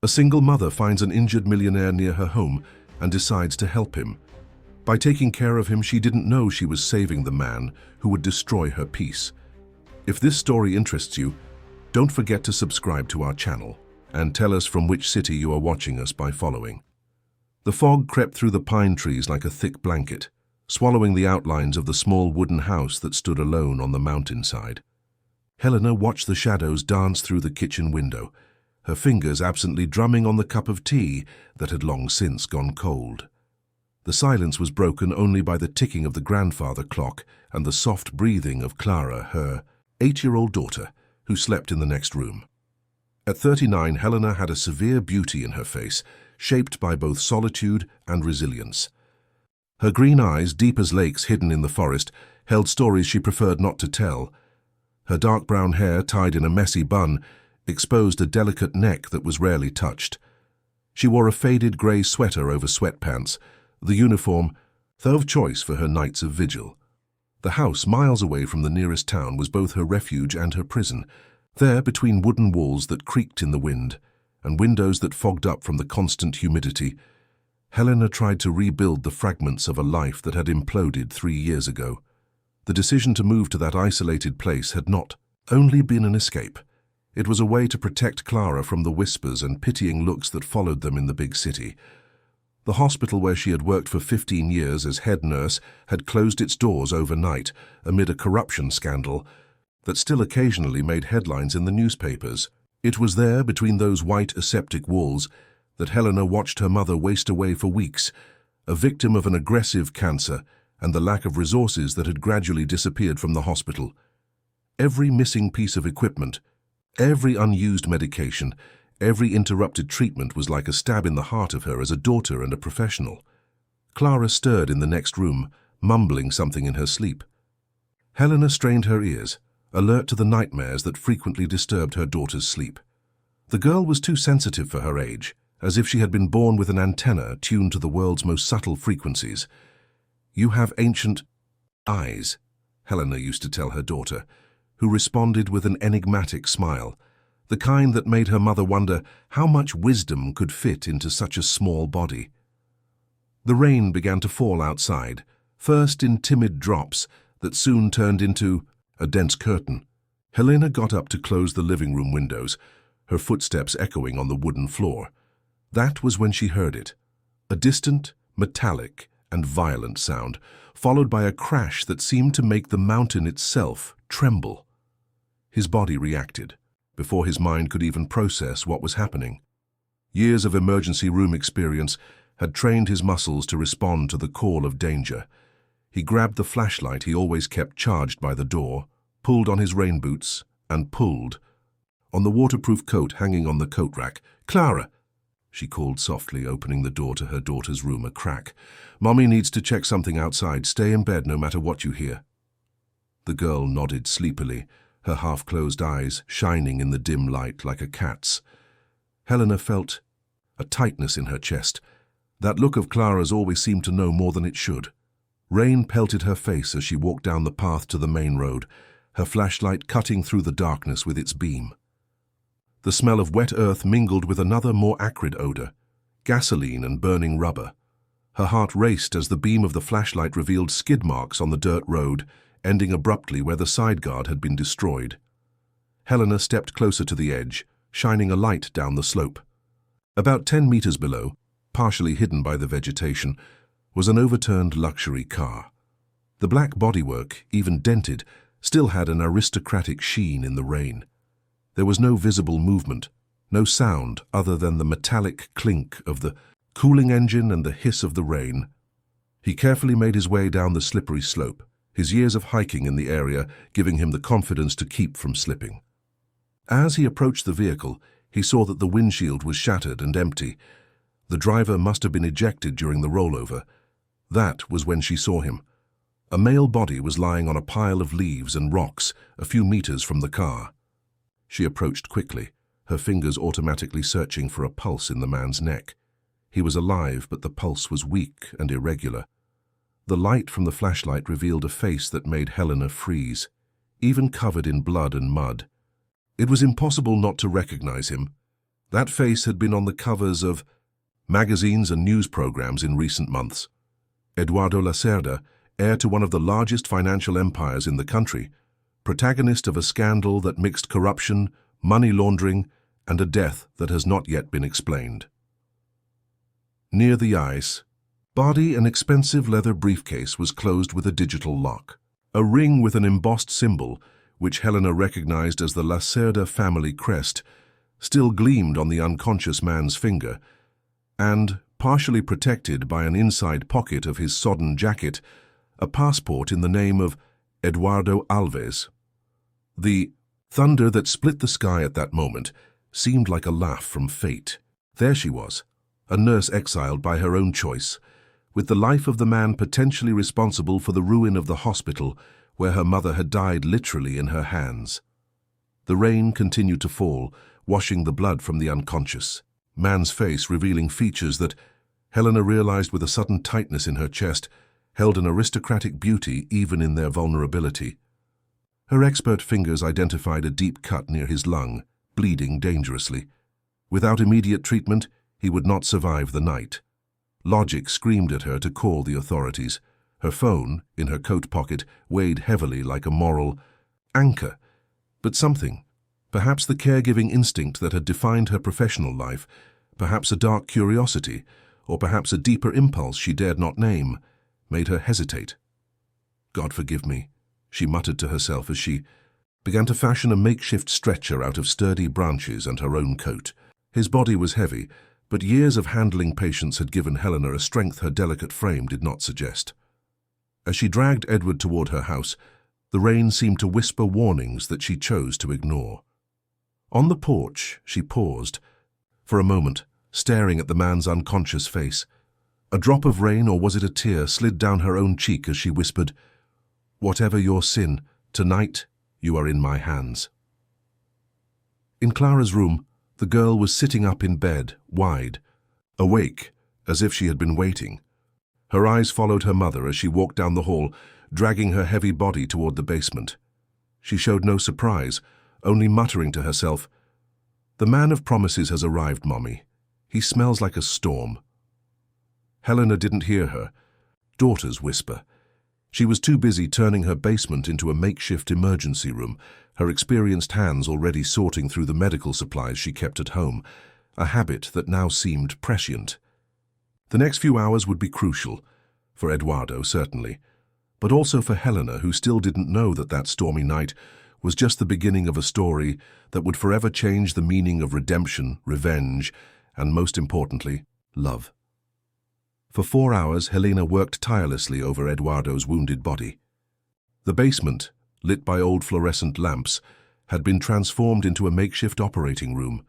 A single mother finds an injured millionaire near her home and decides to help him. By taking care of him, she didn't know she was saving the man who would destroy her peace. If this story interests you, don't forget to subscribe to our channel and tell us from which city you are watching us by following. The fog crept through the pine trees like a thick blanket, swallowing the outlines of the small wooden house that stood alone on the mountainside. Helena watched the shadows dance through the kitchen window, her fingers absently drumming on the cup of tea that had long since gone cold. The silence was broken only by the ticking of the grandfather clock and the soft breathing of Clara, her 8-year-old daughter, who slept in the next room. At 39, Helena had a severe beauty in her face, shaped by both solitude and resilience. Her green eyes, deep as lakes hidden in the forest, held stories she preferred not to tell. Her dark brown hair, tied in a messy bun, exposed a delicate neck that was rarely touched. She wore a faded grey sweater over sweatpants, the uniform, though of choice for her nights of vigil. The house, miles away from the nearest town, was both her refuge and her prison. There, between wooden walls that creaked in the wind and windows that fogged up from the constant humidity, Helena tried to rebuild the fragments of a life that had imploded 3 years ago. The decision to move to that isolated place had not only been an escape. It was a way to protect Clara from the whispers and pitying looks that followed them in the big city. The hospital where she had worked for 15 years as head nurse had closed its doors overnight amid a corruption scandal that still occasionally made headlines in the newspapers. It was there, between those white aseptic walls, that Helena watched her mother waste away for weeks, a victim of an aggressive cancer and the lack of resources that had gradually disappeared from the hospital. Every missing piece of equipment, every unused medication, every interrupted treatment was like a stab in the heart of her as a daughter and a professional. Clara stirred in the next room, mumbling something in her sleep. Helena strained her ears, alert to the nightmares that frequently disturbed her daughter's sleep. The girl was too sensitive for her age, as if she had been born with an antenna tuned to the world's most subtle frequencies. "You have ancient eyes," Helena used to tell her daughter, who responded with an enigmatic smile, the kind that made her mother wonder how much wisdom could fit into such a small body. The rain began to fall outside, first in timid drops that soon turned into a dense curtain. Helena got up to close the living room windows, her footsteps echoing on the wooden floor. That was when she heard it, a distant, metallic, and violent sound, followed by a crash that seemed to make the mountain itself tremble. His body reacted, before his mind could even process what was happening. Years of emergency room experience had trained his muscles to respond to the call of danger. He grabbed the flashlight he always kept charged by the door, pulled on his rain boots, and pulled. On the waterproof coat hanging on the coat rack, "Clara!" she called softly, opening the door to her daughter's room a crack. "Mommy needs to check something outside. Stay in bed no matter what you hear." The girl nodded sleepily, her half-closed eyes shining in the dim light like a cat's. Helena felt a tightness in her chest. That look of Clara's always seemed to know more than it should. Rain pelted her face as she walked down the path to the main road, her flashlight cutting through the darkness with its beam. The smell of wet earth mingled with another more acrid odor, gasoline and burning rubber. Her heart raced as the beam of the flashlight revealed skid marks on the dirt road, ending abruptly where the side guard had been destroyed. Helena stepped closer to the edge, shining a light down the slope. About 10 meters below, partially hidden by the vegetation, was an overturned luxury car. The black bodywork, even dented, still had an aristocratic sheen in the rain. There was no visible movement, no sound other than the metallic clink of the cooling engine and the hiss of the rain. He carefully made his way down the slippery slope, his years of hiking in the area giving him the confidence to keep from slipping. As he approached the vehicle, he saw that the windshield was shattered and empty. The driver must have been ejected during the rollover. That was when she saw him. A male body was lying on a pile of leaves and rocks a few meters from the car. She approached quickly, her fingers automatically searching for a pulse in the man's neck. He was alive, but the pulse was weak and irregular. The light from the flashlight revealed a face that made Helena freeze, even covered in blood and mud. It was impossible not to recognize him. That face had been on the covers of magazines and news programs in recent months. Eduardo Lacerda, heir to one of the largest financial empires in the country, protagonist of a scandal that mixed corruption, money laundering, and a death that has not yet been explained. Near the eyes, body, an expensive leather briefcase was closed with a digital lock. A ring with an embossed symbol, which Helena recognized as the Lacerda family crest, still gleamed on the unconscious man's finger, and, partially protected by an inside pocket of his sodden jacket, a passport in the name of Eduardo Alves. The thunder that split the sky at that moment seemed like a laugh from fate. There she was, a nurse exiled by her own choice, with the life of the man potentially responsible for the ruin of the hospital where her mother had died literally in her hands. The rain continued to fall, washing the blood from the unconscious man's face, revealing features that, Helena realized with a sudden tightness in her chest, held an aristocratic beauty even in their vulnerability. Her expert fingers identified a deep cut near his lung, bleeding dangerously. Without immediate treatment, he would not survive the night. Logic screamed at her to call the authorities. Her phone, in her coat pocket, weighed heavily like a moral anchor. But something, perhaps the caregiving instinct that had defined her professional life, perhaps a dark curiosity, or perhaps a deeper impulse she dared not name, made her hesitate. God forgive me, she muttered to herself as she began to fashion a makeshift stretcher out of sturdy branches and her own coat. His body was heavy, but years of handling patients had given Helena a strength her delicate frame did not suggest. As she dragged Edward toward her house, the rain seemed to whisper warnings that she chose to ignore. On the porch, she paused, for a moment, staring at the man's unconscious face. A drop of rain, or was it a tear, slid down her own cheek as she whispered, "Whatever your sin, tonight you are in my hands." In Clara's room, the girl was sitting up in bed, wide, awake, as if she had been waiting. Her eyes followed her mother as she walked down the hall, dragging her heavy body toward the basement. She showed no surprise, only muttering to herself, "The man of promises has arrived, Mommy. He smells like a storm." Helena didn't hear her. Daughters whisper. She was too busy turning her basement into a makeshift emergency room, her experienced hands already sorting through the medical supplies she kept at home, a habit that now seemed prescient. The next few hours would be crucial, for Eduardo certainly, but also for Helena, who still didn't know that that stormy night was just the beginning of a story that would forever change the meaning of redemption, revenge, and most importantly, love. For 4 hours, Helena worked tirelessly over Eduardo's wounded body. The basement, lit by old fluorescent lamps, had been transformed into a makeshift operating room.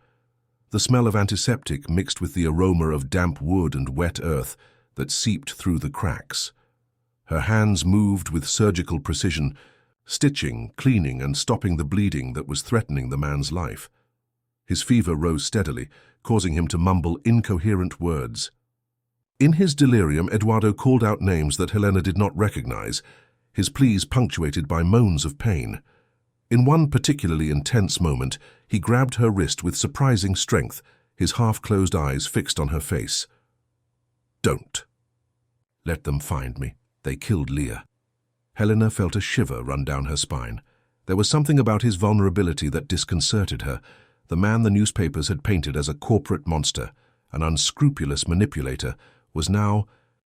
The smell of antiseptic mixed with the aroma of damp wood and wet earth that seeped through the cracks. Her hands moved with surgical precision, stitching, cleaning, and stopping the bleeding that was threatening the man's life. His fever rose steadily, causing him to mumble incoherent words. In his delirium, Eduardo called out names that Helena did not recognize, his pleas punctuated by moans of pain. In one particularly intense moment, he grabbed her wrist with surprising strength, his half-closed eyes fixed on her face. "Don't. Let them find me. They killed Leah." Helena felt a shiver run down her spine. There was something about his vulnerability that disconcerted her. The man the newspapers had painted as a corporate monster, an unscrupulous manipulator, was now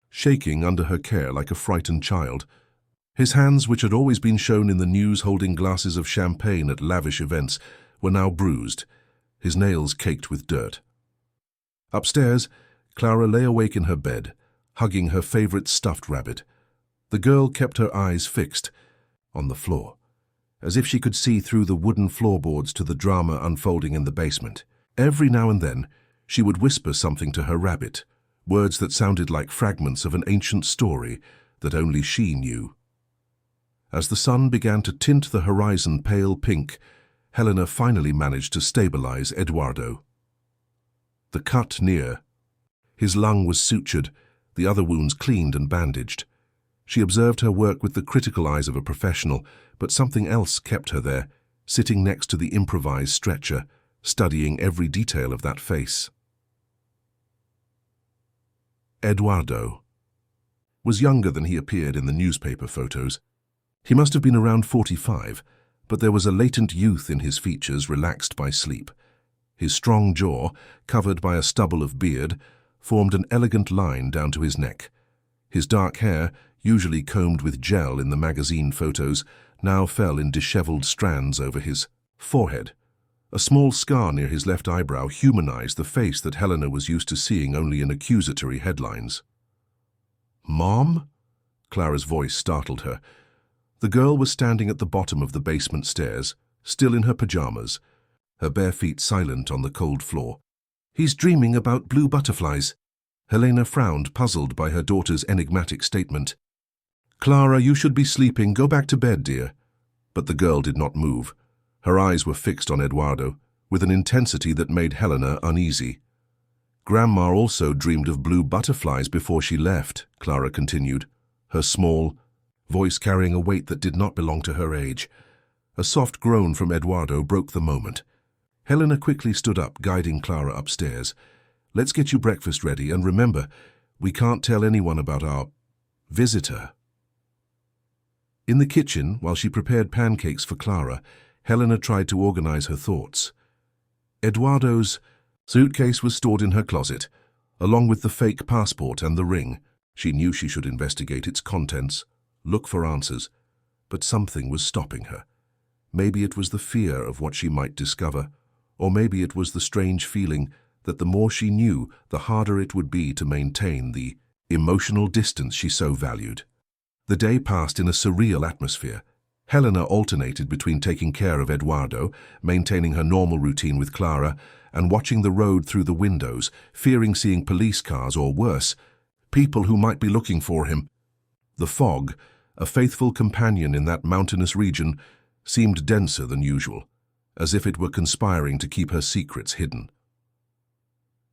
shaking under her care like a frightened child. His hands, which had always been shown in the news holding glasses of champagne at lavish events, were now bruised, his nails caked with dirt. Upstairs, Clara lay awake in her bed, hugging her favorite stuffed rabbit. The girl kept her eyes fixed on the floor, as if she could see through the wooden floorboards to the drama unfolding in the basement. Every now and then, she would whisper something to her rabbit, words that sounded like fragments of an ancient story that only she knew. As the sun began to tint the horizon pale pink, Helena finally managed to stabilize Eduardo. The cut near. His lung was sutured, the other wounds cleaned and bandaged. She observed her work with the critical eyes of a professional, but something else kept her there, sitting next to the improvised stretcher, studying every detail of that face. Eduardo was younger than he appeared in the newspaper photos. He must have been around 45, but there was a latent youth in his features relaxed by sleep. His strong jaw, covered by a stubble of beard, formed an elegant line down to his neck. His dark hair, usually combed with gel in the magazine photos, now fell in disheveled strands over his forehead. A small scar near his left eyebrow humanized the face that Helena was used to seeing only in accusatory headlines. "Mom?" Clara's voice startled her. The girl was standing at the bottom of the basement stairs, still in her pajamas, her bare feet silent on the cold floor. "He's dreaming about blue butterflies." Helena frowned, puzzled by her daughter's enigmatic statement. "Clara, you should be sleeping. Go back to bed, dear." But the girl did not move. Her eyes were fixed on Eduardo, with an intensity that made Helena uneasy. "Grandma also dreamed of blue butterflies before she left," Clara continued, her small voice carrying a weight that did not belong to her age. A soft groan from Eduardo broke the moment. Helena quickly stood up, guiding Clara upstairs. "Let's get you breakfast ready, and remember, we can't tell anyone about our visitor." In the kitchen, while she prepared pancakes for Clara, Helena tried to organize her thoughts. Eduardo's suitcase was stored in her closet, along with the fake passport and the ring. She knew she should investigate its contents, look for answers, but something was stopping her. Maybe it was the fear of what she might discover, or maybe it was the strange feeling that the more she knew, the harder it would be to maintain the emotional distance she so valued. The day passed in a surreal atmosphere. Helena alternated between taking care of Eduardo, maintaining her normal routine with Clara, and watching the road through the windows, fearing seeing police cars or worse, people who might be looking for him. The fog, a faithful companion in that mountainous region, seemed denser than usual, as if it were conspiring to keep her secrets hidden.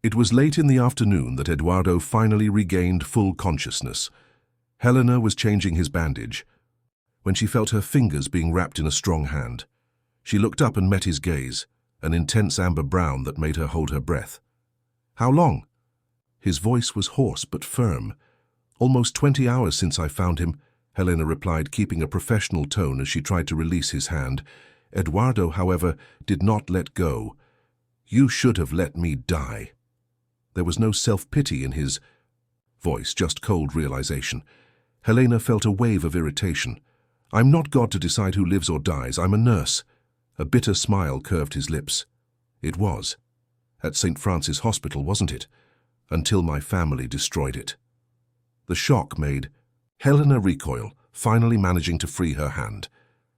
It was late in the afternoon that Eduardo finally regained full consciousness. Helena was changing his bandage when she felt her fingers being wrapped in a strong hand. She looked up and met his gaze, an intense amber brown that made her hold her breath. "How long?" His voice was hoarse but firm. "Almost 20 hours since I found him," Helena replied, keeping a professional tone as she tried to release his hand. Eduardo, however, did not let go. "You should have let me die." There was no self-pity in his voice, just cold realization. Helena felt a wave of irritation. "I'm not God to decide who lives or dies. I'm a nurse." A bitter smile curved his lips. "It was. At St. Francis Hospital, wasn't it? Until my family destroyed it." The shock made Helena recoil, finally managing to free her hand.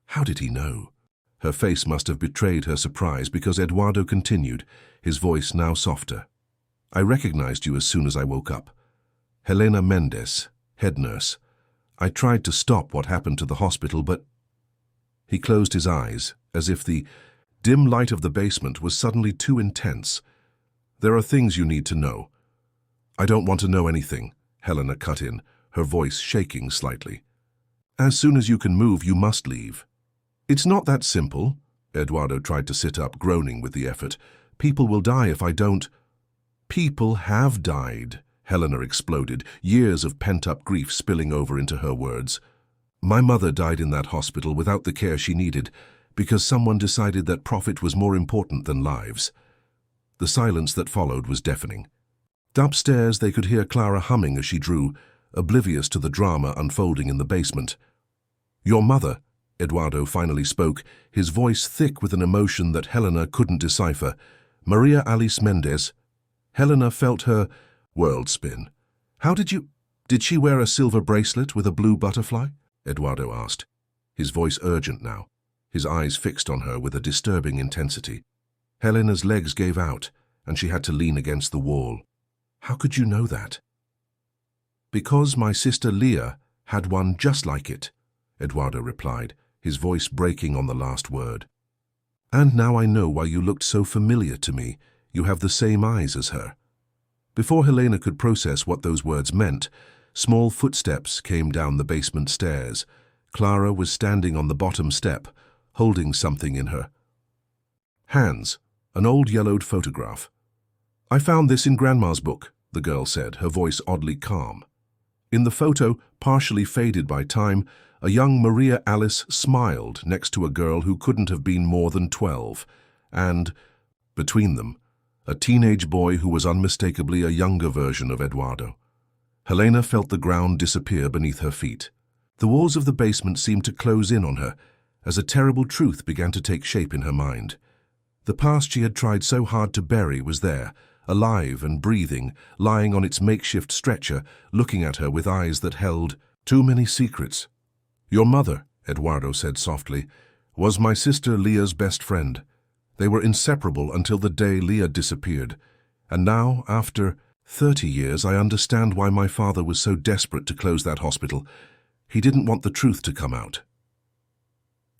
How did he know? Her face must have betrayed her surprise because Eduardo continued, his voice now softer. "I recognized you as soon as I woke up. Helena Mendez, head nurse. I tried to stop what happened to the hospital, but—" He closed his eyes, as if the dim light of the basement was suddenly too intense. "There are things you need to know." "I don't want to know anything," Helena cut in, her voice shaking slightly. "As soon as you can move, you must leave." "It's not that simple." Eduardo tried to sit up, groaning with the effort. "People will die if I don't—" "People have died," Helena exploded, years of pent-up grief spilling over into her words. "My mother died in that hospital without the care she needed, because someone decided that profit was more important than lives." The silence that followed was deafening. Upstairs, they could hear Clara humming as she drew, oblivious to the drama unfolding in the basement. "Your mother," Eduardo finally spoke, his voice thick with an emotion that Helena couldn't decipher. "Maria Alice Mendez." Helena felt her world spin. Did she wear a silver bracelet with a blue butterfly?" Eduardo asked, his voice urgent now, his eyes fixed on her with a disturbing intensity. Helena's legs gave out, and she had to lean against the wall. "How could you know that?" "Because my sister Leah had one just like it," Eduardo replied, his voice breaking on the last word. "And now I know why you looked so familiar to me. You have the same eyes as her." Before Helena could process what those words meant, small footsteps came down the basement stairs. Clara was standing on the bottom step, holding something in her hands, an old yellowed photograph. "I found this in Grandma's book," the girl said, her voice oddly calm. In the photo, partially faded by time, a young Maria Alice smiled next to a girl who couldn't have been more than 12, and, between them, a teenage boy who was unmistakably a younger version of Eduardo. Helena felt the ground disappear beneath her feet. The walls of the basement seemed to close in on her as a terrible truth began to take shape in her mind. The past she had tried so hard to bury was there, alive and breathing, lying on its makeshift stretcher, looking at her with eyes that held too many secrets. "Your mother," Eduardo said softly, "was my sister Leah's best friend. They were inseparable until the day Leah disappeared. And now, after 30 years, I understand why my father was so desperate to close that hospital. He didn't want the truth to come out."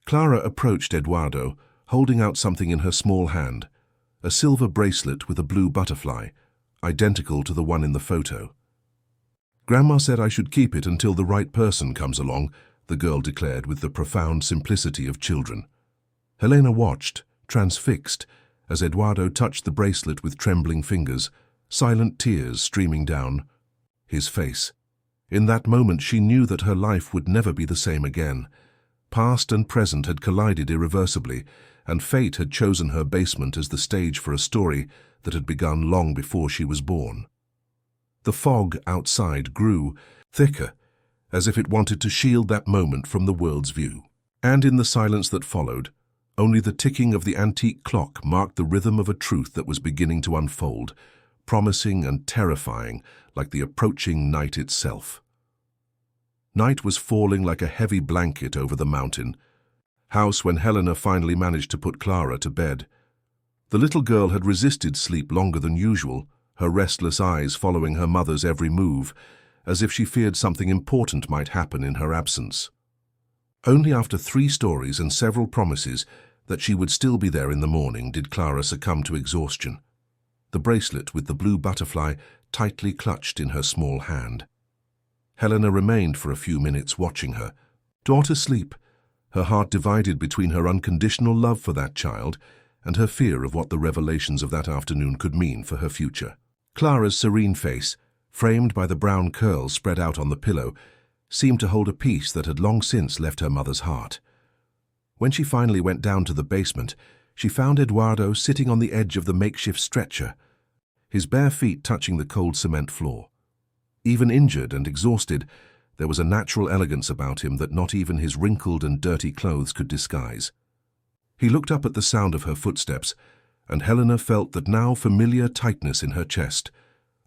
Clara approached Eduardo, holding out something in her small hand, a silver bracelet with a blue butterfly, identical to the one in the photo. "Grandma said I should keep it until the right person comes along," the girl declared with the profound simplicity of children. Helena watched, transfixed, as Eduardo touched the bracelet with trembling fingers, silent tears streaming down his face. In that moment she knew that her life would never be the same again. Past and present had collided irreversibly, and fate had chosen her basement as the stage for a story that had begun long before she was born. The fog outside grew thicker, as if it wanted to shield that moment from the world's view. And in the silence that followed, only the ticking of the antique clock marked the rhythm of a truth that was beginning to unfold, promising and terrifying like the approaching night itself. Night was falling like a heavy blanket over the mountain house when Helena finally managed to put Clara to bed. The little girl had resisted sleep longer than usual, her restless eyes following her mother's every move, as if she feared something important might happen in her absence. Only after 3 stories and several promises that she would still be there in the morning did Clara succumb to exhaustion, the bracelet with the blue butterfly tightly clutched in her small hand. Helena remained for a few minutes watching her, daughter sleep, her heart divided between her unconditional love for that child and her fear of what the revelations of that afternoon could mean for her future. Clara's serene face, framed by the brown curls spread out on the pillow, seemed to hold a peace that had long since left her mother's heart. When she finally went down to the basement, she found Eduardo sitting on the edge of the makeshift stretcher, his bare feet touching the cold cement floor. Even injured and exhausted, there was a natural elegance about him that not even his wrinkled and dirty clothes could disguise. He looked up at the sound of her footsteps, and Helena felt that now familiar tightness in her chest,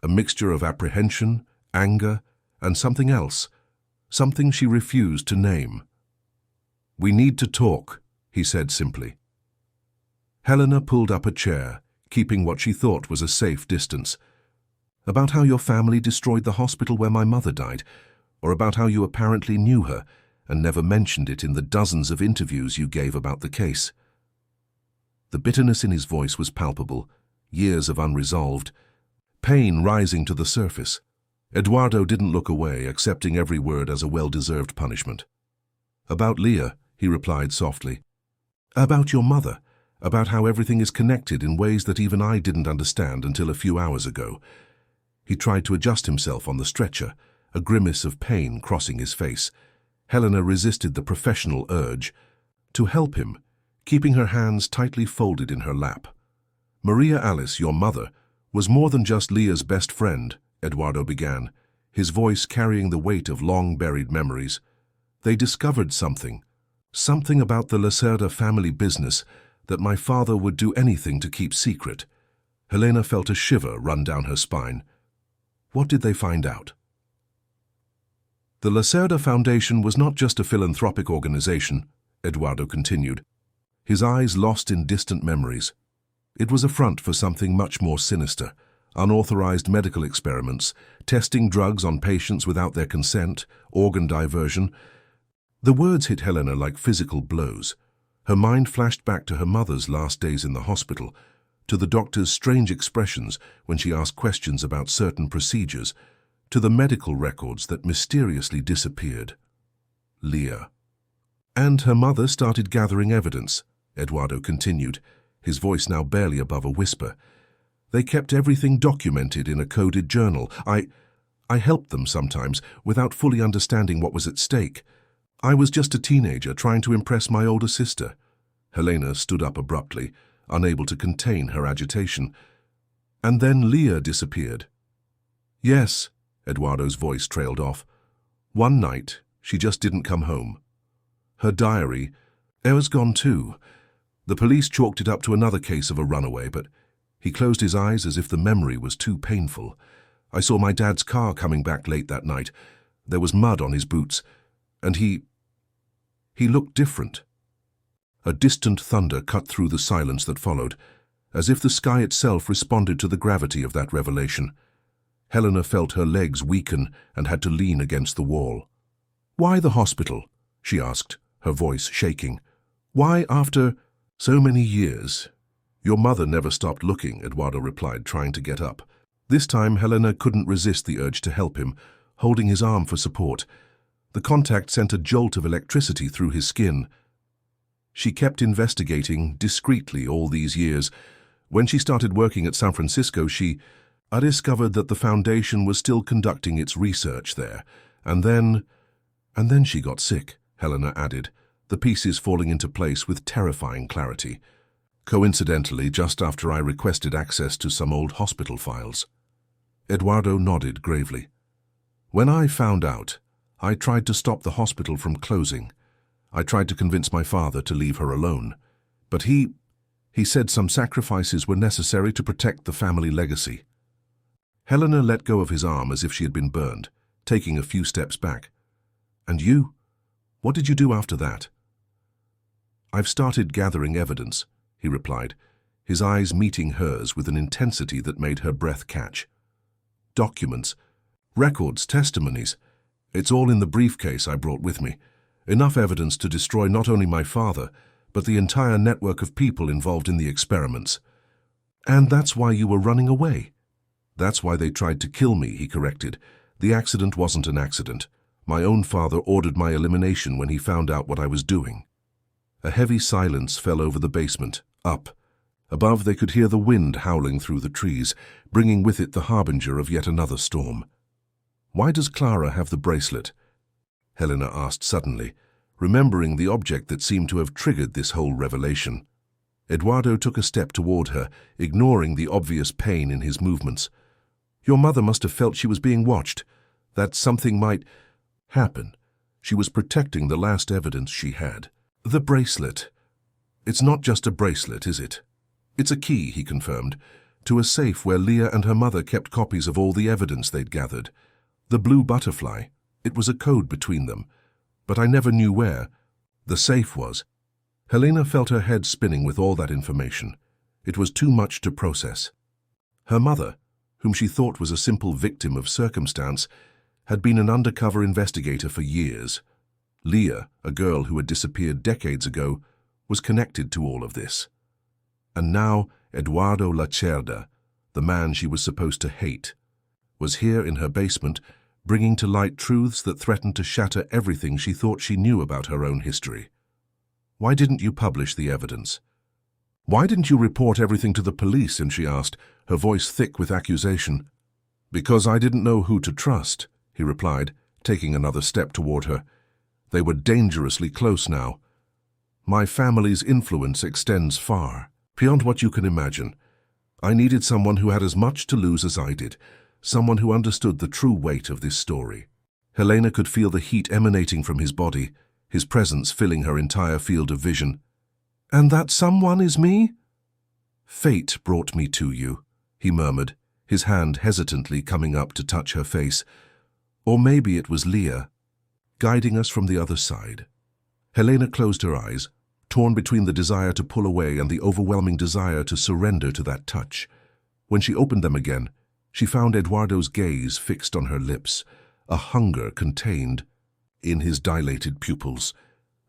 a mixture of apprehension, anger, and something else, something she refused to name. "We need to talk," he said simply. Helena pulled up a chair, keeping what she thought was a safe distance. "About how your family destroyed the hospital where my mother died, or about how you apparently knew her and never mentioned it in the dozens of interviews you gave about the case." The bitterness in his voice was palpable, years of unresolved, pain rising to the surface. Eduardo didn't look away, accepting every word as a well-deserved punishment. "About Leah," he replied softly. "About your mother, about how everything is connected in ways that even I didn't understand until a few hours ago." He tried to adjust himself on the stretcher, a grimace of pain crossing his face. Helena resisted the professional urge to help him, keeping her hands tightly folded in her lap. "Maria Alice, your mother, was more than just Leah's best friend," Eduardo began, his voice carrying the weight of long-buried memories. "They discovered something about the Lacerda family business that my father would do anything to keep secret." Helena felt a shiver run down her spine. "What did they find out?" "The Lacerda Foundation was not just a philanthropic organization," Eduardo continued, his eyes lost in distant memories. "It was a front for something much more sinister, unauthorized medical experiments, testing drugs on patients without their consent, organ diversion." The words hit Helena like physical blows. Her mind flashed back to her mother's last days in the hospital, to the doctor's strange expressions when she asked questions about certain procedures, to the medical records that mysteriously disappeared. Leah. "And her mother started gathering evidence," Eduardo continued, his voice now barely above a whisper. "They kept everything documented in a coded journal. I helped them sometimes, without fully understanding what was at stake. I was just a teenager trying to impress my older sister." Helena stood up abruptly, unable to contain her agitation. "And then Leah disappeared." "Yes," Eduardo's voice trailed off. "One night, she just didn't come home. Her diary, it was gone too. The police chalked it up to another case of a runaway, but..." He closed his eyes as if the memory was too painful. "I saw my dad's car coming back late that night. There was mud on his boots, and he looked different." A distant thunder cut through the silence that followed, as if the sky itself responded to the gravity of that revelation. Helena felt her legs weaken and had to lean against the wall. "Why the hospital?" she asked, her voice shaking. "Why after so many years?" "Your mother never stopped looking," Eduardo replied, trying to get up. This time Helena couldn't resist the urge to help him, holding his arm for support. The contact sent a jolt of electricity through his skin. She kept investigating discreetly all these years. When she started working at San Francisco, she discovered that the Foundation was still conducting its research there. And then she got sick, Helena added, the pieces falling into place with terrifying clarity. "Coincidentally, just after I requested access to some old hospital files." Eduardo nodded gravely. "When I found out, I tried to stop the hospital from closing. I tried to convince my father to leave her alone. But he said some sacrifices were necessary to protect the family legacy." Helena let go of his arm as if she had been burned, taking a few steps back. "And you? What did you do after that?" "I've started gathering evidence," he replied, his eyes meeting hers with an intensity that made her breath catch. "Documents, records, testimonies. It's all in the briefcase I brought with me. Enough evidence to destroy not only my father, but the entire network of people involved in the experiments." "And that's why you were running away?" "That's why they tried to kill me," he corrected. "The accident wasn't an accident. My own father ordered my elimination when he found out what I was doing." A heavy silence fell over the basement. Up. Above they could hear the wind howling through the trees, bringing with it the harbinger of yet another storm. "Why does Clara have the bracelet?" Helena asked suddenly, remembering the object that seemed to have triggered this whole revelation. Eduardo took a step toward her, ignoring the obvious pain in his movements. "Your mother must have felt she was being watched, that something might happen. She was protecting the last evidence she had." "The bracelet. It's not just a bracelet, is it?" "It's a key," he confirmed, "to a safe where Leah and her mother kept copies of all the evidence they'd gathered. The blue butterfly, it was a code between them, but I never knew where the safe was." Helena felt her head spinning with all that information. It was too much to process. Her mother, whom she thought was a simple victim of circumstance, had been an undercover investigator for years. Leah, a girl who had disappeared decades ago, was connected to all of this. And now Eduardo Lacerda, the man she was supposed to hate, was here in her basement, bringing to light truths that threatened to shatter everything she thought she knew about her own history. "Why didn't you publish the evidence?" "Why didn't you report everything to the police?" she asked, her voice thick with accusation. "Because I didn't know who to trust," he replied, taking another step toward her. They were dangerously close now. "My family's influence extends far, beyond what you can imagine. I needed someone who had as much to lose as I did, someone who understood the true weight of this story." Helena could feel the heat emanating from his body, his presence filling her entire field of vision. "And that someone is me?" "Fate brought me to you," he murmured, his hand hesitantly coming up to touch her face. "Or maybe it was Leah, guiding us from the other side." Helena closed her eyes, torn between the desire to pull away and the overwhelming desire to surrender to that touch. When she opened them again, she found Eduardo's gaze fixed on her lips, a hunger contained in his dilated pupils.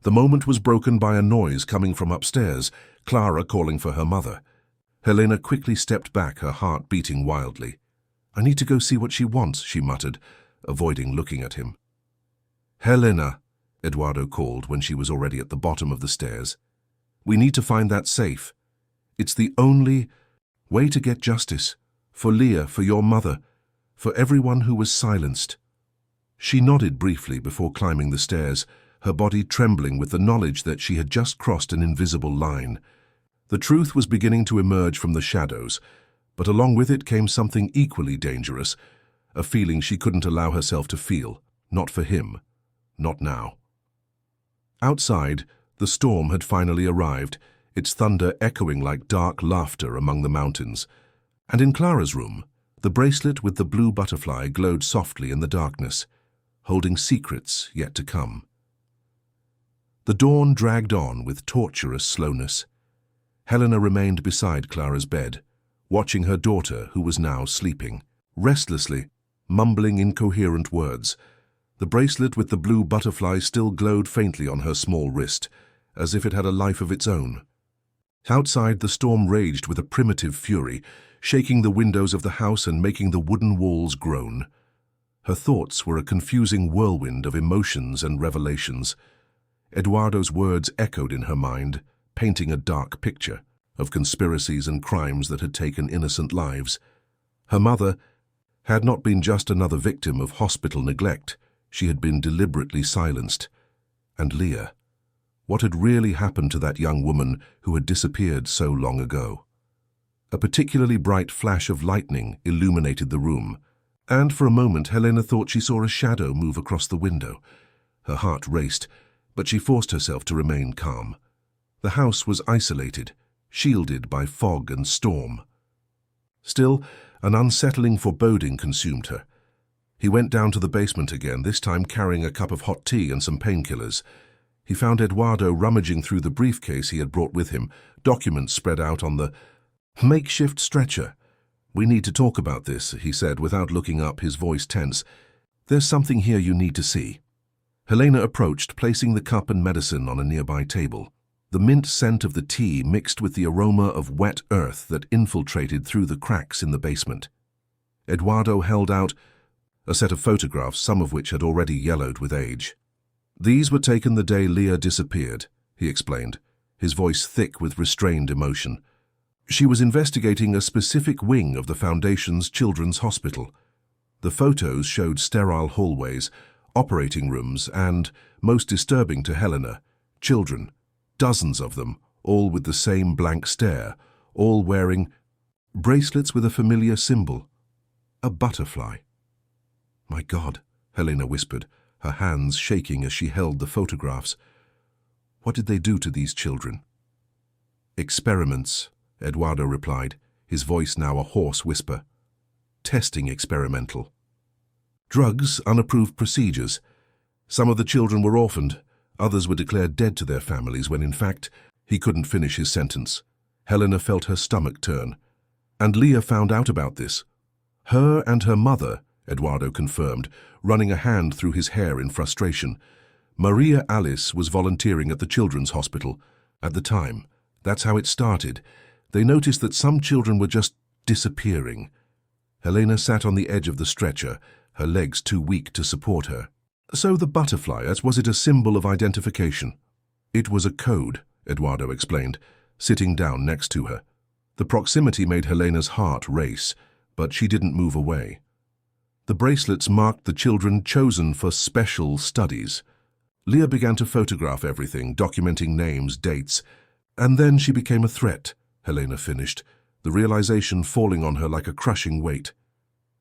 The moment was broken by a noise coming from upstairs, Clara calling for her mother. Helena quickly stepped back, her heart beating wildly. "I need to go see what she wants," she muttered, avoiding looking at him. "Helena," Eduardo called when she was already at the bottom of the stairs. "We need to find that safe. It's the only way to get justice. For Leah, for your mother, for everyone who was silenced." She nodded briefly before climbing the stairs, her body trembling with the knowledge that she had just crossed an invisible line. The truth was beginning to emerge from the shadows, but along with it came something equally dangerous, a feeling she couldn't allow herself to feel, not for him, not now. Outside, the storm had finally arrived, its thunder echoing like dark laughter among the mountains. And in Clara's room, the bracelet with the blue butterfly glowed softly in the darkness, holding secrets yet to come. The dawn dragged on with torturous slowness. Helena remained beside Clara's bed, watching her daughter, who was now sleeping. Restlessly, mumbling incoherent words, the bracelet with the blue butterfly still glowed faintly on her small wrist, as if it had a life of its own. Outside, the storm raged with a primitive fury, shaking the windows of the house and making the wooden walls groan. Her thoughts were a confusing whirlwind of emotions and revelations. Eduardo's words echoed in her mind, painting a dark picture of conspiracies and crimes that had taken innocent lives. Her mother had not been just another victim of hospital neglect. She had been deliberately silenced. And Leah, what had really happened to that young woman who had disappeared so long ago? A particularly bright flash of lightning illuminated the room, and for a moment Helena thought she saw a shadow move across the window. Her heart raced, but she forced herself to remain calm. The house was isolated, shielded by fog and storm. Still, an unsettling foreboding consumed her. He went down to the basement again, this time carrying a cup of hot tea and some painkillers. He found Eduardo rummaging through the briefcase he had brought with him, documents spread out on the makeshift stretcher. "We need to talk about this," he said without looking up, his voice tense. "There's something here you need to see." Helena approached, placing the cup and medicine on a nearby table. The mint scent of the tea mixed with the aroma of wet earth that infiltrated through the cracks in the basement. Eduardo held out a set of photographs, some of which had already yellowed with age. "These were taken the day Leah disappeared," he explained, his voice thick with restrained emotion. "She was investigating a specific wing of the Foundation's children's hospital. The photos showed sterile hallways, operating rooms, and, most disturbing to Helena, children, dozens of them, all with the same blank stare, all wearing bracelets with a familiar symbol, a butterfly." "My God," Helena whispered, her hands shaking as she held the photographs. "What did they do to these children?" "Experiments," Eduardo replied, his voice now a hoarse whisper. "Testing experimental. Drugs, unapproved procedures. Some of the children were orphaned, others were declared dead to their families when in fact he couldn't finish his sentence." Helena felt her stomach turn. "And Leah found out about this. Her and her mother," Eduardo confirmed, running a hand through his hair in frustration. "Maria Alice was volunteering at the children's hospital. At the time, that's how it started. They noticed that some children were just disappearing." Helena sat on the edge of the stretcher, her legs too weak to support her. "So the butterfly, was it a symbol of identification?" "It was a code," Eduardo explained, sitting down next to her. The proximity made Helena's heart race, but she didn't move away. The bracelets marked the children chosen for special studies. Leah began to photograph everything, documenting names, dates, and then she became a threat, Helena finished, the realization falling on her like a crushing weight.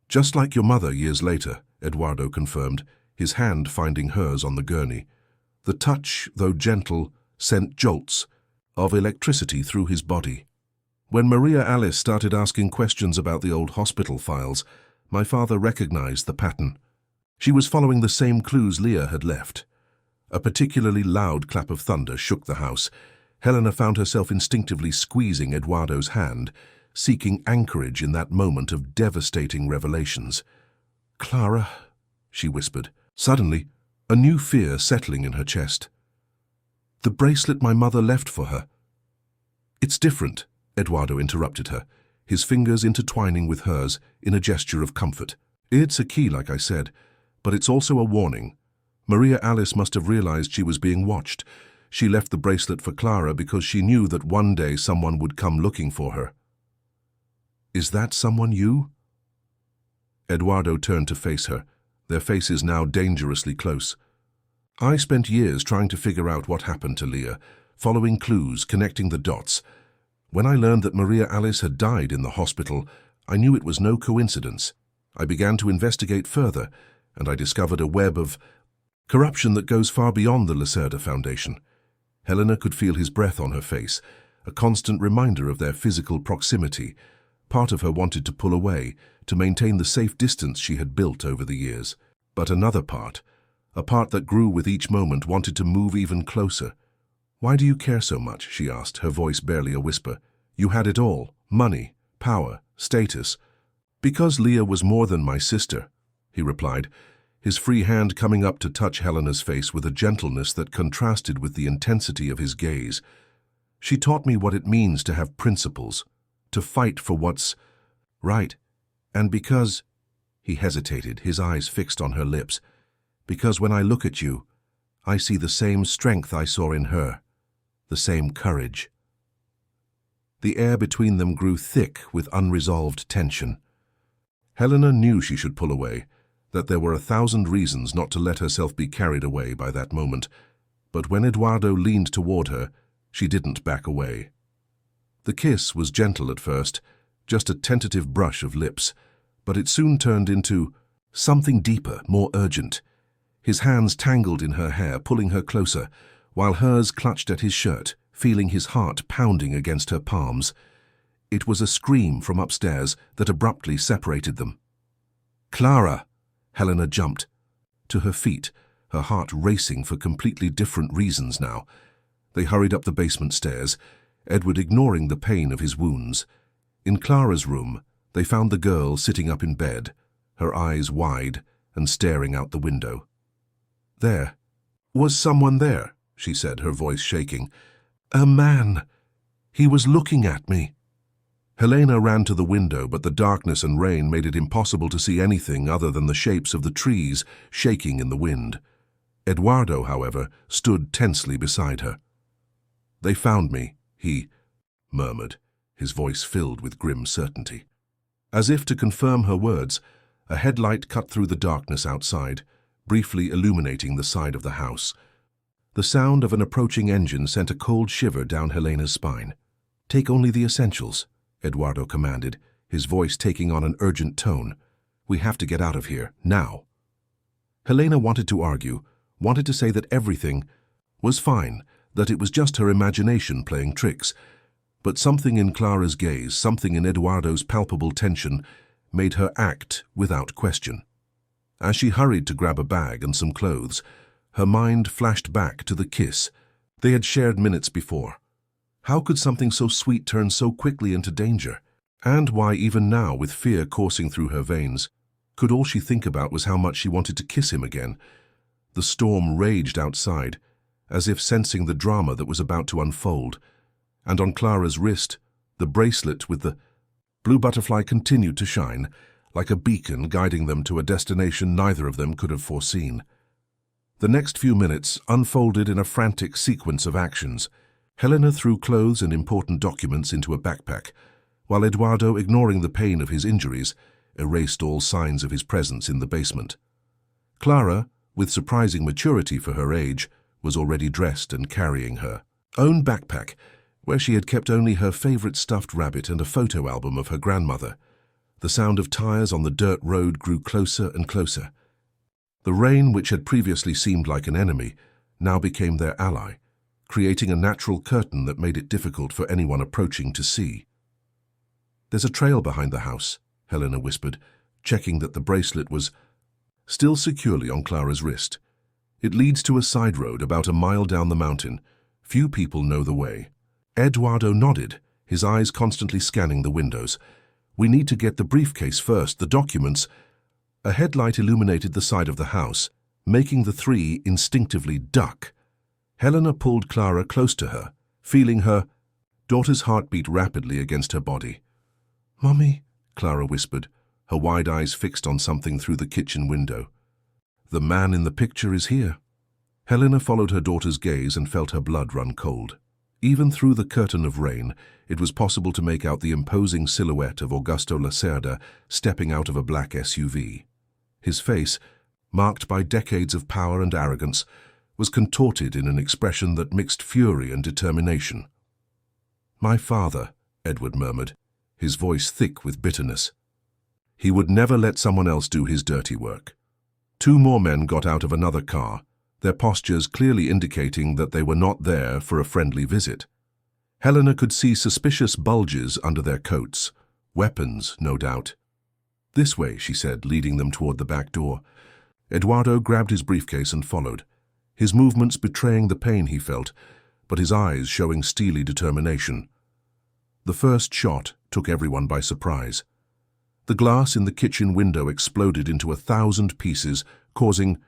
"Just like your mother years later," Eduardo confirmed, his hand finding hers on the gurney. The touch, though gentle, sent jolts of electricity through his body. "When Maria Alice started asking questions about the old hospital files, my father recognized the pattern. She was following the same clues Leah had left." A particularly loud clap of thunder shook the house. Helena found herself instinctively squeezing Eduardo's hand, seeking anchorage in that moment of devastating revelations. "Clara," she whispered, suddenly a new fear settling in her chest. "The bracelet my mother left for her." "It's different," Eduardo interrupted her, his fingers intertwining with hers in a gesture of comfort. "It's a key, like I said, but it's also a warning. Maria Alice must have realized she was being watched. She left the bracelet for Clara because she knew that one day someone would come looking for her. Is that someone you? Eduardo turned to face her, their faces now dangerously close. I spent years trying to figure out what happened to Leah, following clues, connecting the dots. When I learned that Maria Alice had died in the hospital, I knew it was no coincidence. I began to investigate further, and I discovered a web of corruption that goes far beyond the Lacerda Foundation. Helena could feel his breath on her face, a constant reminder of their physical proximity. Part of her wanted to pull away, to maintain the safe distance she had built over the years. But another part, a part that grew with each moment, wanted to move even closer. "Why do you care so much?" she asked, her voice barely a whisper. "You had it all, money, power, status." "Because Leah was more than my sister," he replied, his free hand coming up to touch Helena's face with a gentleness that contrasted with the intensity of his gaze. "She taught me what it means to have principles, to fight for what's right. And because—" he hesitated, his eyes fixed on her lips, "because when I look at you, I see the same strength I saw in her, the same courage." The air between them grew thick with unresolved tension. Helena knew she should pull away, that there were 1,000 reasons not to let herself be carried away by that moment, but when Eduardo leaned toward her, she didn't back away. The kiss was gentle at first, just a tentative brush of lips, but it soon turned into something deeper, more urgent. His hands tangled in her hair, pulling her closer, while hers clutched at his shirt, feeling his heart pounding against her palms. It was a scream from upstairs that abruptly separated them. "Clara!" Helena jumped. To her feet, her heart racing for completely different reasons now. They hurried up the basement stairs, Edward ignoring the pain of his wounds. In Clara's room, they found the girl sitting up in bed, her eyes wide and staring out the window. "There was someone there," she said, her voice shaking. "A man. He was looking at me." Helena ran to the window, but the darkness and rain made it impossible to see anything other than the shapes of the trees shaking in the wind. Eduardo, however, stood tensely beside her. "They found me," he murmured, his voice filled with grim certainty. As if to confirm her words, a headlight cut through the darkness outside, briefly illuminating the side of the house. The sound of an approaching engine sent a cold shiver down Helena's spine. "Take only the essentials," Eduardo commanded, his voice taking on an urgent tone. "We have to get out of here, now." Helena wanted to argue, wanted to say that everything was fine, that it was just her imagination playing tricks. But something in Clara's gaze, something in Eduardo's palpable tension, made her act without question. As she hurried to grab a bag and some clothes, her mind flashed back to the kiss they had shared minutes before. How could something so sweet turn so quickly into danger? And why, even now, with fear coursing through her veins, could all she think about was how much she wanted to kiss him again? The storm raged outside, as if sensing the drama that was about to unfold. And on Clara's wrist, the bracelet with the blue butterfly continued to shine, like a beacon guiding them to a destination neither of them could have foreseen. The next few minutes unfolded in a frantic sequence of actions. Helena threw clothes and important documents into a backpack, while Eduardo, ignoring the pain of his injuries, erased all signs of his presence in the basement. Clara, with surprising maturity for her age, was already dressed and carrying her own backpack, where she had kept only her favorite stuffed rabbit and a photo album of her grandmother. The sound of tires on the dirt road grew closer and closer. The rain, which had previously seemed like an enemy, now became their ally, creating a natural curtain that made it difficult for anyone approaching to see. "There's a trail behind the house," Helena whispered, checking that the bracelet was still securely on Clara's wrist. "It leads to a side road about a mile down the mountain. Few people know the way." Eduardo nodded, his eyes constantly scanning the windows. "We need to get the briefcase first, the documents." A headlight illuminated the side of the house, making the three instinctively duck. Helena pulled Clara close to her, feeling her daughter's heartbeat rapidly against her body. "Mommy," Clara whispered, her wide eyes fixed on something through the kitchen window. "The man in the picture is here." Helena followed her daughter's gaze and felt her blood run cold. Even through the curtain of rain, it was possible to make out the imposing silhouette of Augusto Lacerda stepping out of a black SUV. His face, marked by decades of power and arrogance, was contorted in an expression that mixed fury and determination. "My father," Edward murmured, his voice thick with bitterness. He would never let someone else do his dirty work. Two more men got out of another car, their postures clearly indicating that they were not there for a friendly visit. Helena could see suspicious bulges under their coats, weapons, no doubt. "This way," she said, leading them toward the back door. Eduardo grabbed his briefcase and followed, his movements betraying the pain he felt, but his eyes showing steely determination. The first shot took everyone by surprise. The glass in the kitchen window exploded into 1,000 pieces, causing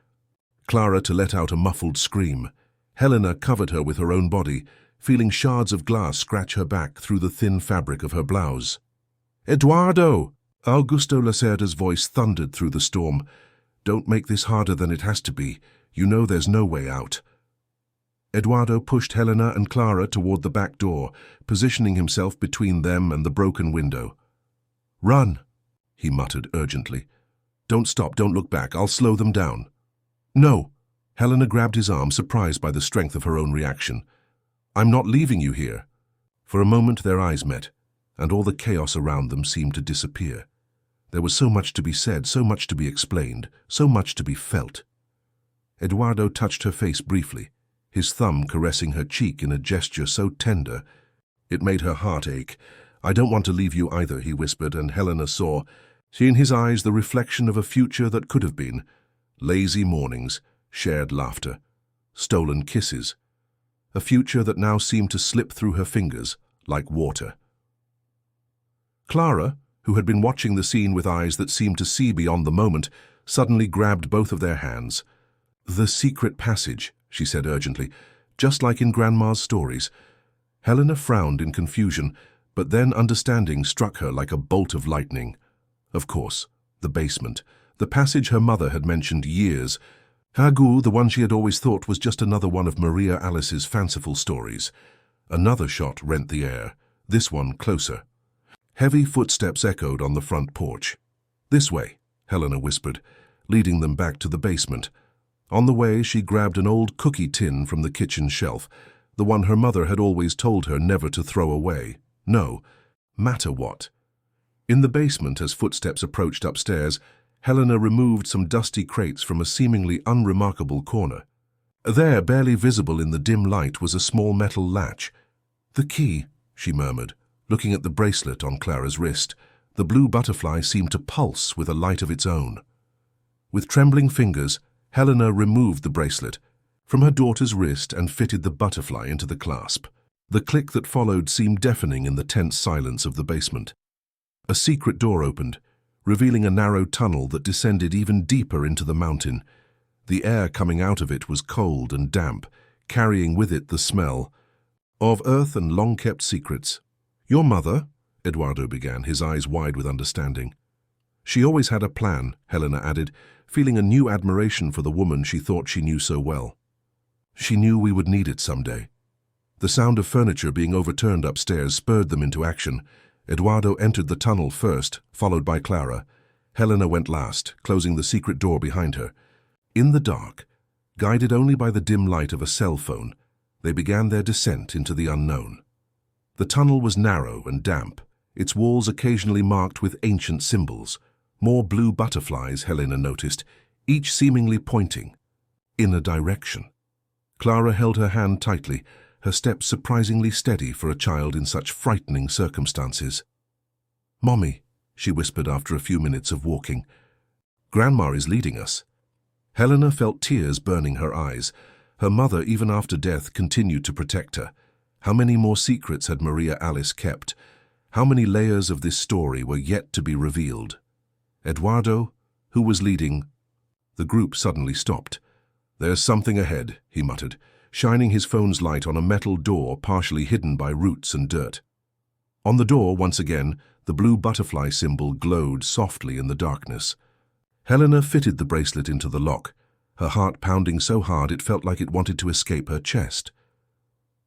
Clara to let out a muffled scream. Helena covered her with her own body, feeling shards of glass scratch her back through the thin fabric of her blouse. "Eduardo!" Augusto Lacerda's voice thundered through the storm. "Don't make this harder than it has to be. You know there's no way out." Eduardo pushed Helena and Clara toward the back door, positioning himself between them and the broken window. "Run," he muttered urgently. "Don't stop, don't look back. I'll slow them down." "No." Helena grabbed his arm, surprised by the strength of her own reaction. "I'm not leaving you here." For a moment their eyes met, and all the chaos around them seemed to disappear. There was so much to be said, so much to be explained, so much to be felt. Eduardo touched her face briefly, his thumb caressing her cheek in a gesture so tender it made her heart ache. "I don't want to leave you either," he whispered, and Helena saw in his eyes the reflection of a future that could have been. Lazy mornings, shared laughter, stolen kisses. A future that now seemed to slip through her fingers like water. Clara, who had been watching the scene with eyes that seemed to see beyond the moment, suddenly grabbed both of their hands. "The secret passage," she said urgently, "just like in Grandma's stories." Helena frowned in confusion, but then understanding struck her like a bolt of lightning. Of course, the basement, the passage her mother had mentioned years. Hagu, the one she had always thought was just another one of Maria Alice's fanciful stories. Another shot rent the air, this one closer. Heavy footsteps echoed on the front porch. "This way," Helena whispered, leading them back to the basement. On the way, she grabbed an old cookie tin from the kitchen shelf, the one her mother had always told her never to throw away. No matter what. In the basement, as footsteps approached upstairs, Helena removed some dusty crates from a seemingly unremarkable corner. There, barely visible in the dim light, was a small metal latch. "The key," she murmured, looking at the bracelet on Clara's wrist. The blue butterfly seemed to pulse with a light of its own. With trembling fingers, Helena removed the bracelet from her daughter's wrist and fitted the butterfly into the clasp. The click that followed seemed deafening in the tense silence of the basement. A secret door opened, revealing a narrow tunnel that descended even deeper into the mountain. The air coming out of it was cold and damp, carrying with it the smell of earth and long-kept secrets. "Your mother," Eduardo began, his eyes wide with understanding. "She always had a plan," Helena added, feeling a new admiration for the woman she thought she knew so well. "She knew we would need it someday." The sound of furniture being overturned upstairs spurred them into action. Eduardo entered the tunnel first, followed by Clara. Helena went last, closing the secret door behind her. In the dark, guided only by the dim light of a cell phone, they began their descent into the unknown. The tunnel was narrow and damp, its walls occasionally marked with ancient symbols. More blue butterflies, Helena noticed, each seemingly pointing in a direction. Clara held her hand tightly, her steps surprisingly steady for a child in such frightening circumstances. "Mommy," she whispered after a few minutes of walking. "Grandma is leading us." Helena felt tears burning her eyes. Her mother, even after death, continued to protect her. How many more secrets had Maria Alice kept? How many layers of this story were yet to be revealed? Eduardo, who was leading? The group suddenly stopped. "There's something ahead," he muttered, shining his phone's light on a metal door partially hidden by roots and dirt. On the door, once again, the blue butterfly symbol glowed softly in the darkness. Helena fitted the bracelet into the lock, her heart pounding so hard it felt like it wanted to escape her chest.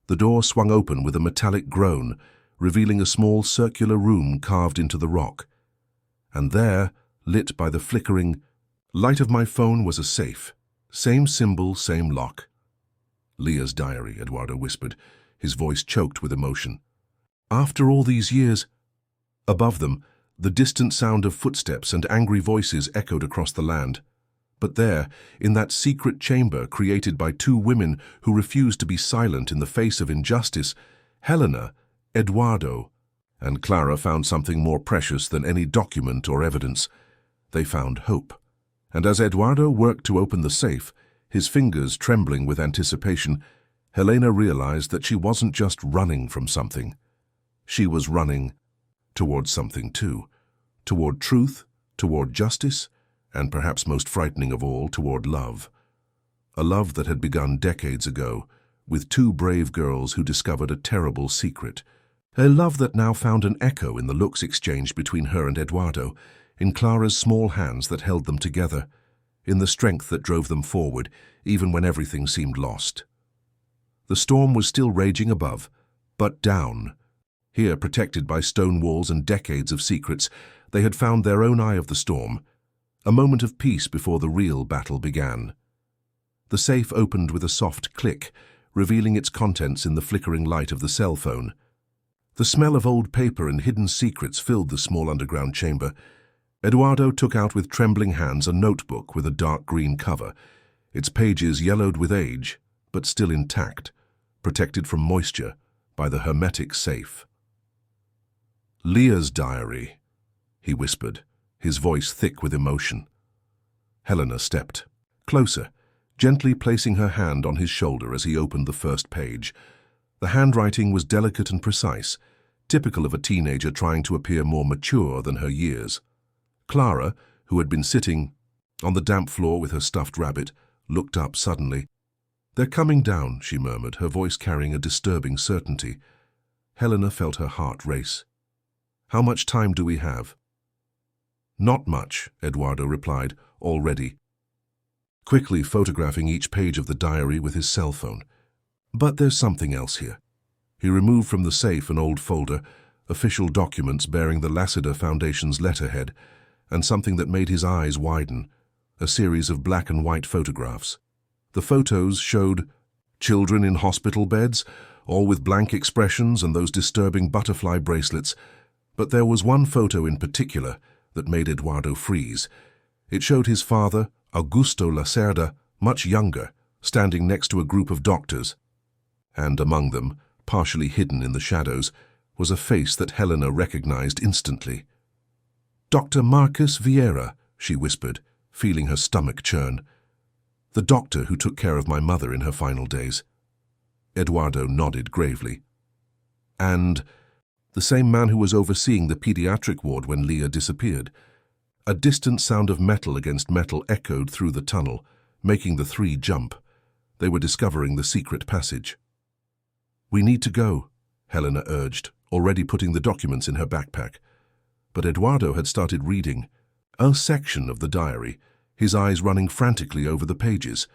The door swung open with a metallic groan, revealing a small circular room carved into the rock. And there, lit by the flickering light of my phone, was a safe. Same symbol, same lock. "Leah's diary," Eduardo whispered, his voice choked with emotion. "After all these years—" Above them, the distant sound of footsteps and angry voices echoed across the land. But there, in that secret chamber created by two women who refused to be silent in the face of injustice, Helena, Eduardo, and Clara found something more precious than any document or evidence. They found hope. And as Eduardo worked to open the safe, his fingers trembling with anticipation, Helena realized that she wasn't just running from something. She was running toward something too. Toward truth, toward justice, and perhaps most frightening of all, toward love. A love that had begun decades ago, with two brave girls who discovered a terrible secret. A love that now found an echo in the looks exchanged between her and Eduardo, in Clara's small hands that held them together, in the strength that drove them forward, even when everything seemed lost. The storm was still raging above, but down. Here, protected by stone walls and decades of secrets, they had found their own eye of the storm, a moment of peace before the real battle began. The safe opened with a soft click, revealing its contents in the flickering light of the cell phone. The smell of old paper and hidden secrets filled the small underground chamber. Eduardo took out with trembling hands a notebook with a dark green cover, its pages yellowed with age, but still intact, protected from moisture by the hermetic safe. "Leah's diary," he whispered, his voice thick with emotion. Helena stepped closer, gently placing her hand on his shoulder as he opened the first page. The handwriting was delicate and precise, typical of a teenager trying to appear more mature than her years. Clara, who had been sitting on the damp floor with her stuffed rabbit, looked up suddenly. "They're coming down," she murmured, her voice carrying a disturbing certainty. Helena felt her heart race. "How much time do we have?" "Not much," Eduardo replied, already, quickly photographing each page of the diary with his cell phone. "But there's something else here." He removed from the safe an old folder, official documents bearing the Lassiter Foundation's letterhead, and something that made his eyes widen, a series of black and white photographs. The photos showed children in hospital beds, all with blank expressions and those disturbing butterfly bracelets. But there was one photo in particular that made Eduardo freeze. It showed his father, Augusto Lacerda, much younger, standing next to a group of doctors. And among them, partially hidden in the shadows, was a face that Helena recognized instantly. "Dr. Marcus Vieira," she whispered, feeling her stomach churn. "The doctor who took care of my mother in her final days." Eduardo nodded gravely. "And the same man who was overseeing the pediatric ward when Leah disappeared." A distant sound of metal against metal echoed through the tunnel, making the three jump. They were discovering the secret passage. "We need to go," Helena urged, already putting the documents in her backpack. But Eduardo had started reading a section of the diary, his eyes running frantically over the pages.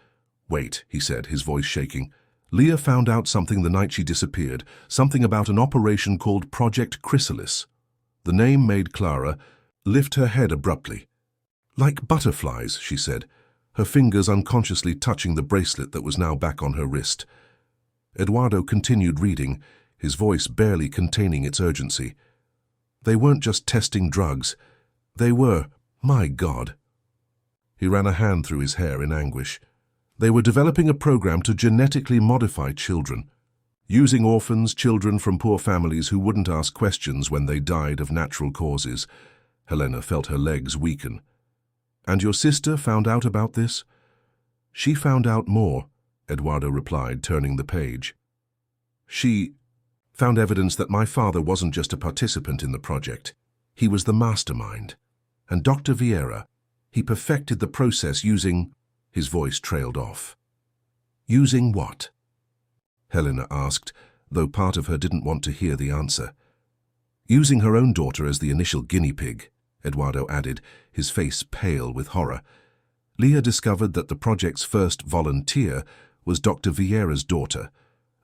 "Wait," he said, his voice shaking. "Leah found out something the night she disappeared, something about an operation called Project Chrysalis." The name made Clara lift her head abruptly. "Like butterflies," she said, her fingers unconsciously touching the bracelet that was now back on her wrist. Eduardo continued reading, his voice barely containing its urgency. "They weren't just testing drugs. They were, my God." He ran a hand through his hair in anguish. "They were developing a program to genetically modify children, using orphans, children from poor families who wouldn't ask questions when they died of natural causes." Helena felt her legs weaken. "And your sister found out about this?" "She found out more," Eduardo replied, turning the page. "She found evidence that my father wasn't just a participant in the project. He was the mastermind. And Dr. Vieira, he perfected the process using—" His voice trailed off. "Using what?" Helena asked, though part of her didn't want to hear the answer. "Using her own daughter as the initial guinea pig," Eduardo added, his face pale with horror. Leah discovered that the project's first volunteer was Dr. Vieira's daughter,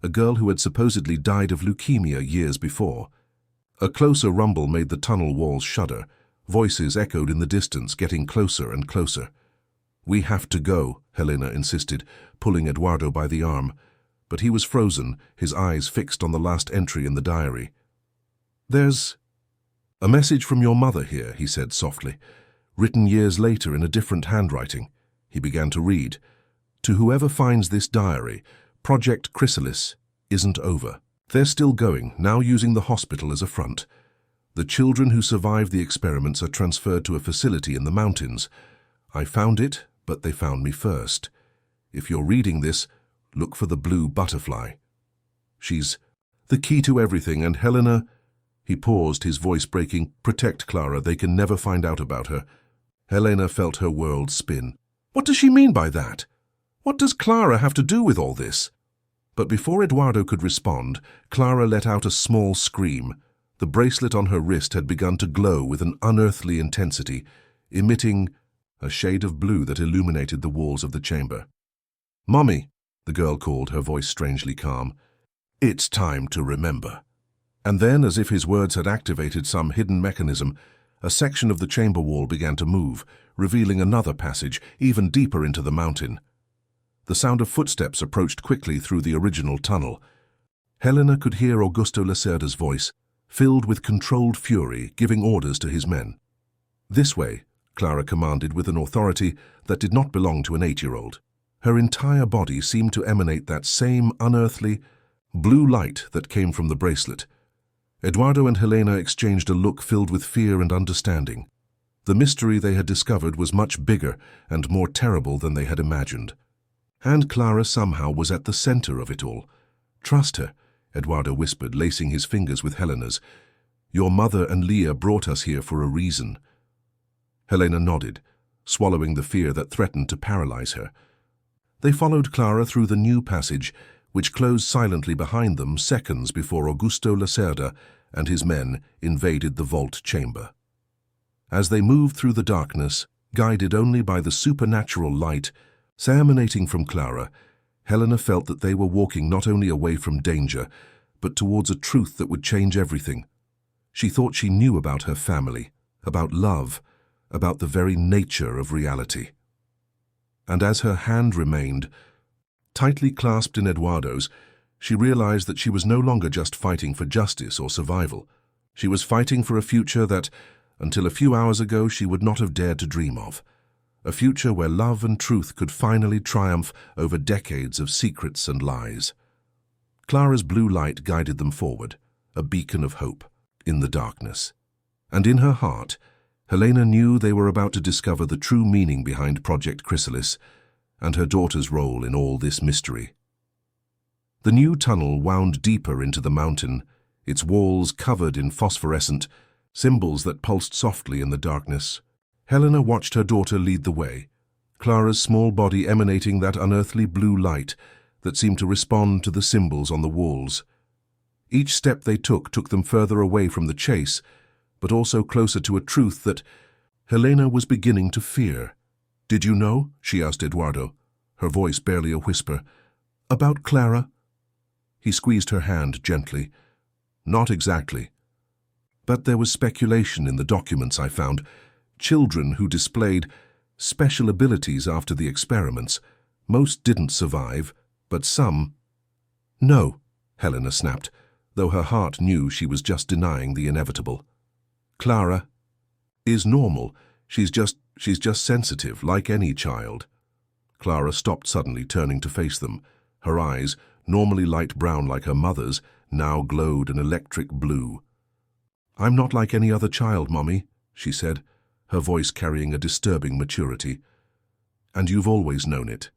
a girl who had supposedly died of leukemia years before. A closer rumble made the tunnel walls shudder. Voices echoed in the distance, getting closer and closer. "We have to go," Helena insisted, pulling Eduardo by the arm. But he was frozen, his eyes fixed on the last entry in the diary. "There's a message from your mother here," he said softly, written years later in a different handwriting. He began to read. "To whoever finds this diary, Project Chrysalis isn't over. They're still going, now using the hospital as a front. The children who survived the experiments are transferred to a facility in the mountains. I found it, but they found me first. If you're reading this, look for the blue butterfly. She's the key to everything, and Helena..." He paused, his voice breaking. "Protect Clara, they can never find out about her." Helena felt her world spin. What does she mean by that? What does Clara have to do with all this? But before Eduardo could respond, Clara let out a small scream. The bracelet on her wrist had begun to glow with an unearthly intensity, emitting a shade of blue that illuminated the walls of the chamber. "Mommy," the girl called, her voice strangely calm. "It's time to remember." And then, as if his words had activated some hidden mechanism, a section of the chamber wall began to move, revealing another passage, even deeper into the mountain. The sound of footsteps approached quickly through the original tunnel. Helena could hear Augusto Lacerda's voice, filled with controlled fury, giving orders to his men. "This way," Clara commanded with an authority that did not belong to an 8-year-old. Her entire body seemed to emanate that same unearthly, blue light that came from the bracelet. Eduardo and Helena exchanged a look filled with fear and understanding. The mystery they had discovered was much bigger and more terrible than they had imagined. And Clara somehow was at the center of it all. "Trust her," Eduardo whispered, lacing his fingers with Helena's. "Your mother and Leah brought us here for a reason." Helena nodded, swallowing the fear that threatened to paralyze her. They followed Clara through the new passage, which closed silently behind them seconds before Augusto Lacerda and his men invaded the vault chamber. As they moved through the darkness, guided only by the supernatural light emanating from Clara, Helena felt that they were walking not only away from danger, but towards a truth that would change everything. She thought she knew about her family, about love, about the very nature of reality. And as her hand remained tightly clasped in Eduardo's, she realized that she was no longer just fighting for justice or survival. She was fighting for a future that, until a few hours ago, she would not have dared to dream of. A future where love and truth could finally triumph over decades of secrets and lies. Clara's blue light guided them forward, a beacon of hope, in the darkness. And in her heart, Helena knew they were about to discover the true meaning behind Project Chrysalis and her daughter's role in all this mystery. The new tunnel wound deeper into the mountain, its walls covered in phosphorescent symbols that pulsed softly in the darkness. Helena watched her daughter lead the way, Clara's small body emanating that unearthly blue light that seemed to respond to the symbols on the walls. Each step they took them further away from the chase, but also closer to a truth that Helena was beginning to fear. "Did you know?" she asked Eduardo, her voice barely a whisper. "About Clara?" He squeezed her hand gently. "Not exactly. But there was speculation in the documents I found. Children who displayed special abilities after the experiments. Most didn't survive, but some..." "No," Helena snapped, though her heart knew she was just denying the inevitable. "Clara is normal. She's just sensitive, like any child." Clara stopped suddenly, turning to face them. Her eyes, normally light brown like her mother's, now glowed an electric blue. "I'm not like any other child, Mommy," she said, her voice carrying a disturbing maturity. "And you've always known it."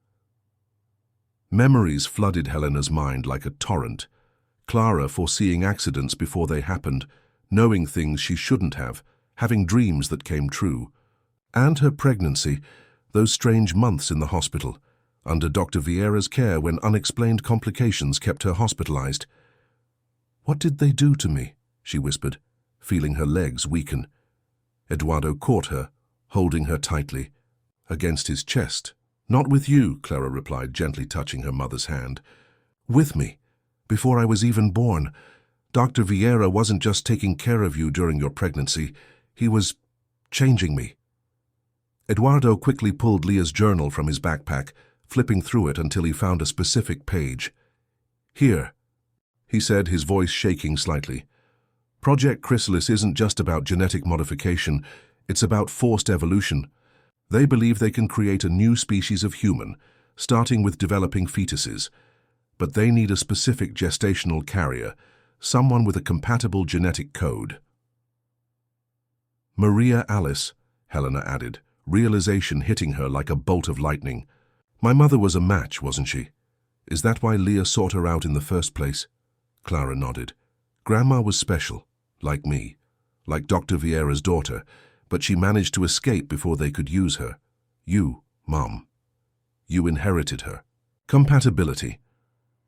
Memories flooded Helena's mind like a torrent. Clara foreseeing accidents before they happened, knowing things she shouldn't have, having dreams that came true. And her pregnancy, those strange months in the hospital, under Dr. Vieira's care when unexplained complications kept her hospitalized. "What did they do to me?" she whispered, feeling her legs weaken. Eduardo caught her, holding her tightly. against his chest. "Not with you," Clara replied, gently touching her mother's hand. "With me. Before I was even born. Dr. Vieira wasn't just taking care of you during your pregnancy. He was changing me." Eduardo quickly pulled Leah's journal from his backpack, flipping through it until he found a specific page. "Here," he said, his voice shaking slightly. "Project Chrysalis isn't just about genetic modification, it's about forced evolution. They believe they can create a new species of human, starting with developing fetuses. But they need a specific gestational carrier, someone with a compatible genetic code." "Maria Alice," Helena added, realization hitting her like a bolt of lightning. "My mother was a match, wasn't she? Is that why Leah sought her out in the first place?" Clara nodded. "Grandma was special, like me, like Dr. Vieira's daughter, but she managed to escape before they could use her. You, Mom. You inherited her." Compatibility.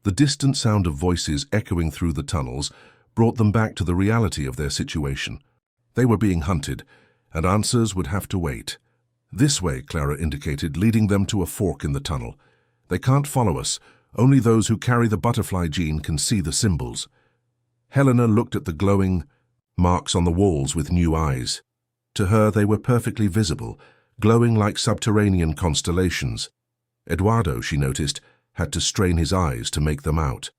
The distant sound of voices echoing through the tunnels brought them back to the reality of their situation. They were being hunted, and answers would have to wait. "This way," Clara indicated, leading them to a fork in the tunnel. "They can't follow us. Only those who carry the butterfly gene can see the symbols." Helena looked at the glowing marks on the walls with new eyes. To her, they were perfectly visible, glowing like subterranean constellations. Eduardo, she noticed, had to strain his eyes to make them out.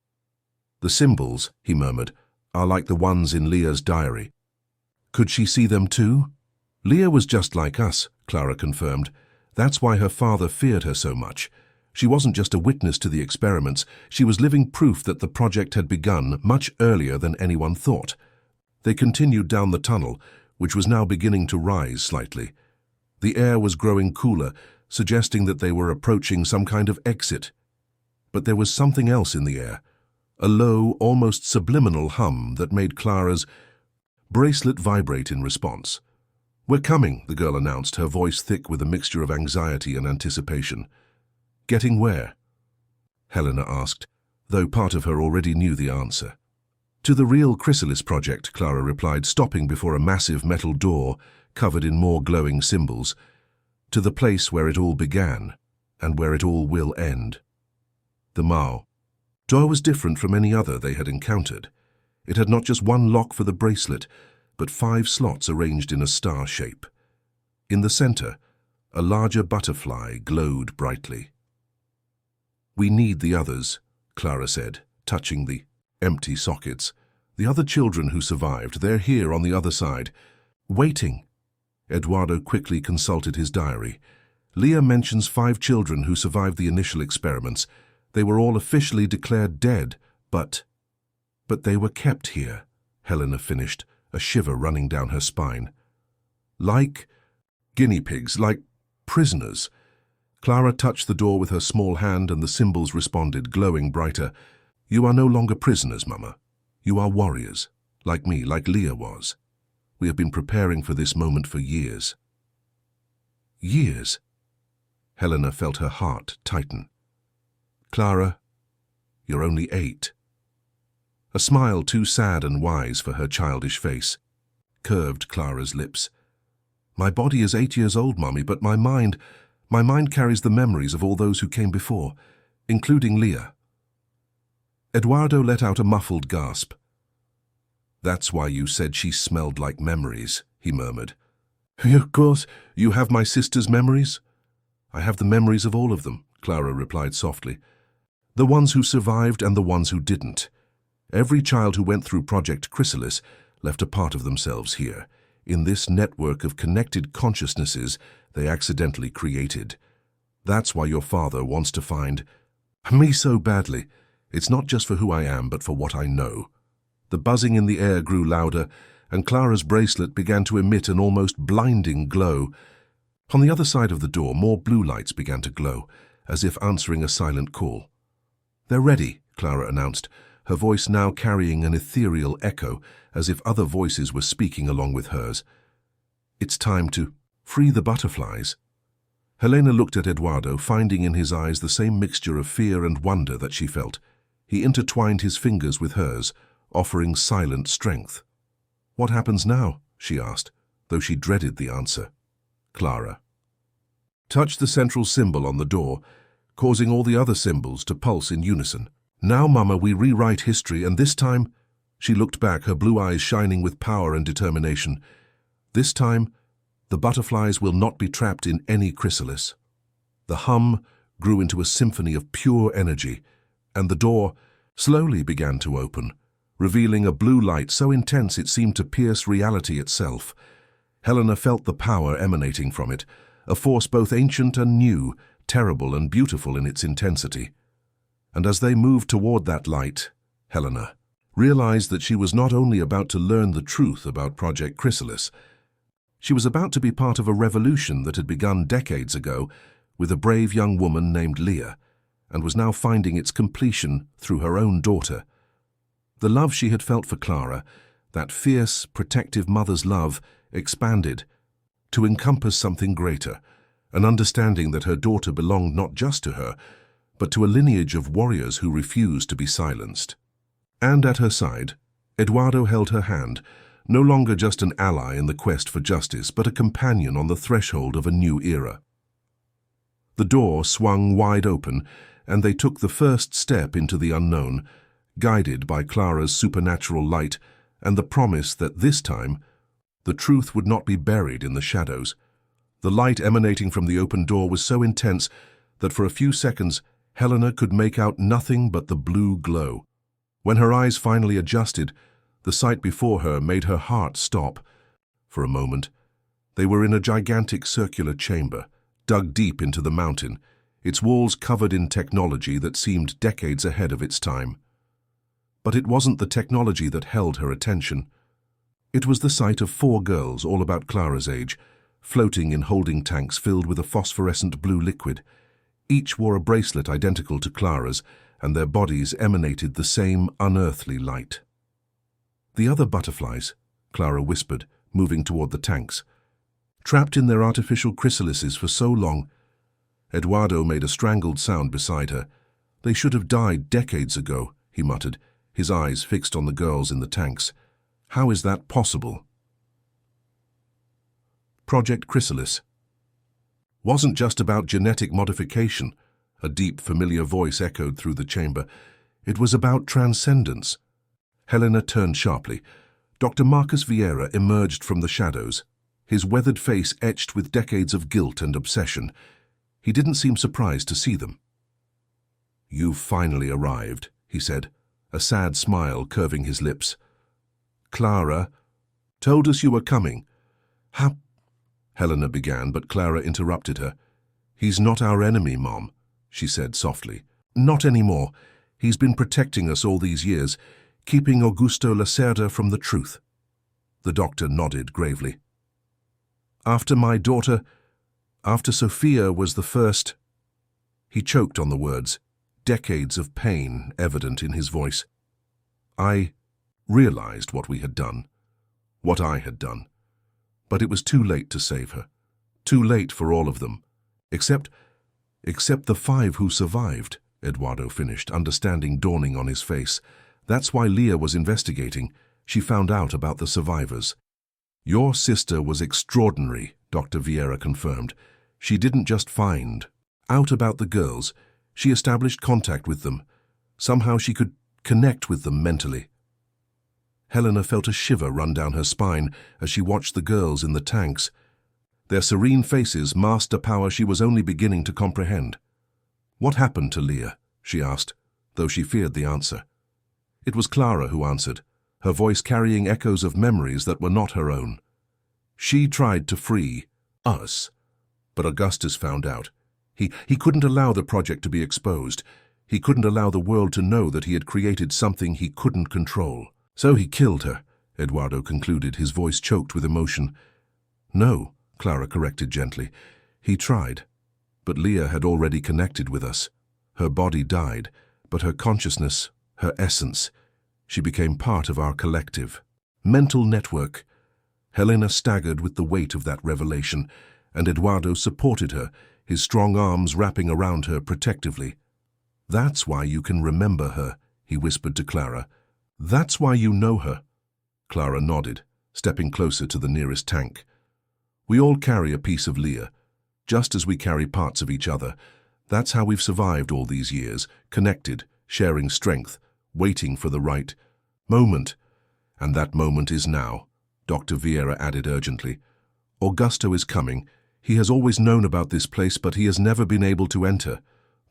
"The symbols," he murmured, "are like the ones in Leah's diary." Could she see them too? "Leah was just like us," Clara confirmed. "That's why her father feared her so much. She wasn't just a witness to the experiments, she was living proof that the project had begun much earlier than anyone thought." They continued down the tunnel, which was now beginning to rise slightly. The air was growing cooler, suggesting that they were approaching some kind of exit. But there was something else in the air, a low, almost subliminal hum that made Clara's bracelet vibrate in response. "We're coming," the girl announced, her voice thick with a mixture of anxiety and anticipation. "Getting where?" Helena asked, though part of her already knew the answer. "To the real Chrysalis project," Clara replied, stopping before a massive metal door covered in more glowing symbols. "To the place where it all began, and where it all will end." The Mao. Door was different from any other they had encountered. It had not just one lock for the bracelet, but 5 slots arranged in a star shape. In the center, a larger butterfly glowed brightly. "We need the others," Clara said, touching the empty sockets. "The other children who survived, they're here on the other side, waiting." Eduardo quickly consulted his diary. "Leah mentions 5 children who survived the initial experiments. They were all officially declared dead, but they were kept here," Helena finished, a shiver running down her spine. "Like guinea pigs, like prisoners." Clara touched the door with her small hand and the symbols responded, glowing brighter. "You are no longer prisoners, Mama. You are warriors, like me, like Leah was. We have been preparing for this moment for years." "Years?" Helena felt her heart tighten. "Clara, you're only 8. A smile too sad and wise for her childish face curved Clara's lips. "My body is 8 years old, Mommy, but my mind carries the memories of all those who came before, including Leah." Eduardo let out a muffled gasp. "That's why you said she smelled like memories," he murmured. "Of course, you have my sister's memories?" "I have the memories of all of them," Clara replied softly. "The ones who survived and the ones who didn't. Every child who went through Project Chrysalis left a part of themselves here, in this network of connected consciousnesses they accidentally created. That's why your father wants to find me so badly. It's not just for who I am, but for what I know." The buzzing in the air grew louder, and Clara's bracelet began to emit an almost blinding glow. On the other side of the door, more blue lights began to glow, as if answering a silent call. "They're ready," Clara announced, her voice now carrying an ethereal echo, as if other voices were speaking along with hers. "It's time to free the butterflies." Helena looked at Eduardo, finding in his eyes the same mixture of fear and wonder that she felt. He intertwined his fingers with hers, offering silent strength. "What happens now?" she asked, though she dreaded the answer. "Clara." touched the central symbol on the door, causing all the other symbols to pulse in unison. "Now, Mama, we rewrite history, and this time—" She looked back, her blue eyes shining with power and determination. "This time, the butterflies will not be trapped in any chrysalis." The hum grew into a symphony of pure energy, and the door slowly began to open, revealing a blue light so intense it seemed to pierce reality itself. Helena felt the power emanating from it, a force both ancient and new, terrible and beautiful in its intensity. And as they moved toward that light, Helena realized that she was not only about to learn the truth about Project Chrysalis, she was about to be part of a revolution that had begun decades ago with a brave young woman named Leah, and was now finding its completion through her own daughter. The love she had felt for Clara, that fierce, protective mother's love, expanded to encompass something greater, an understanding that her daughter belonged not just to her, but to a lineage of warriors who refused to be silenced. And at her side, Eduardo held her hand, no longer just an ally in the quest for justice, but a companion on the threshold of a new era. The door swung wide open, and they took the first step into the unknown, guided by Clara's supernatural light and the promise that this time, the truth would not be buried in the shadows. The light emanating from the open door was so intense that for a few seconds Helena could make out nothing but the blue glow. When her eyes finally adjusted, the sight before her made her heart stop. For a moment, they were in a gigantic circular chamber, dug deep into the mountain, its walls covered in technology that seemed decades ahead of its time. But it wasn't the technology that held her attention. It was the sight of 4 girls, all about Clara's age, floating in holding tanks filled with a phosphorescent blue liquid. Each wore a bracelet identical to Clara's, and their bodies emanated the same unearthly light. "The other butterflies," Clara whispered, moving toward the tanks. "Trapped in their artificial chrysalises for so long." Eduardo made a strangled sound beside her. "They should have died decades ago," he muttered, his eyes fixed on the girls in the tanks. "How is that possible?" Project Chrysalis wasn't just about genetic modification, a deep, familiar voice echoed through the chamber. It was about transcendence. Helena turned sharply. Dr. Marcus Vieira emerged from the shadows, his weathered face etched with decades of guilt and obsession. He didn't seem surprised to see them. "You've finally arrived," he said, a sad smile curving his lips. "Clara told us you were coming." "How—" Helena began, but Clara interrupted her. "He's not our enemy, Mom," she said softly. "Not anymore. He's been protecting us all these years, keeping Augusto Lacerda from the truth." The doctor nodded gravely. "After my daughter, after Sophia was the first—" He choked on the words, decades of pain evident in his voice. "I realized what we had done, what I had done. But it was too late to save her. Too late for all of them. Except the 5 who survived," Eduardo finished, understanding dawning on his face. "That's why Leah was investigating. She found out about the survivors." "Your sister was extraordinary," Dr. Vieira confirmed. "She didn't just find out about the girls. She established contact with them. Somehow she could connect with them mentally." Helena felt a shiver run down her spine as she watched the girls in the tanks. Their serene faces masked a power she was only beginning to comprehend. "What happened to Leah?" she asked, though she feared the answer. It was Clara who answered, her voice carrying echoes of memories that were not her own. "She tried to free us, but Augustus found out. He couldn't allow the project to be exposed. He couldn't allow the world to know that he had created something he couldn't control. So he killed her," Eduardo concluded, his voice choked with emotion. "No," Clara corrected gently. "He tried. But Leah had already connected with us. Her body died, but her consciousness, her essence, she became part of our collective mental network." Helena staggered with the weight of that revelation, and Eduardo supported her, his strong arms wrapping around her protectively. "That's why you can remember her," he whispered to Clara. "That's why you know her." Clara nodded, stepping closer to the nearest tank. "We all carry a piece of Leah, just as we carry parts of each other. That's how we've survived all these years, connected, sharing strength, waiting for the right moment. And that moment is now, Dr. Vieira added urgently. Augusto is coming. He has always known about this place, but he has never been able to enter.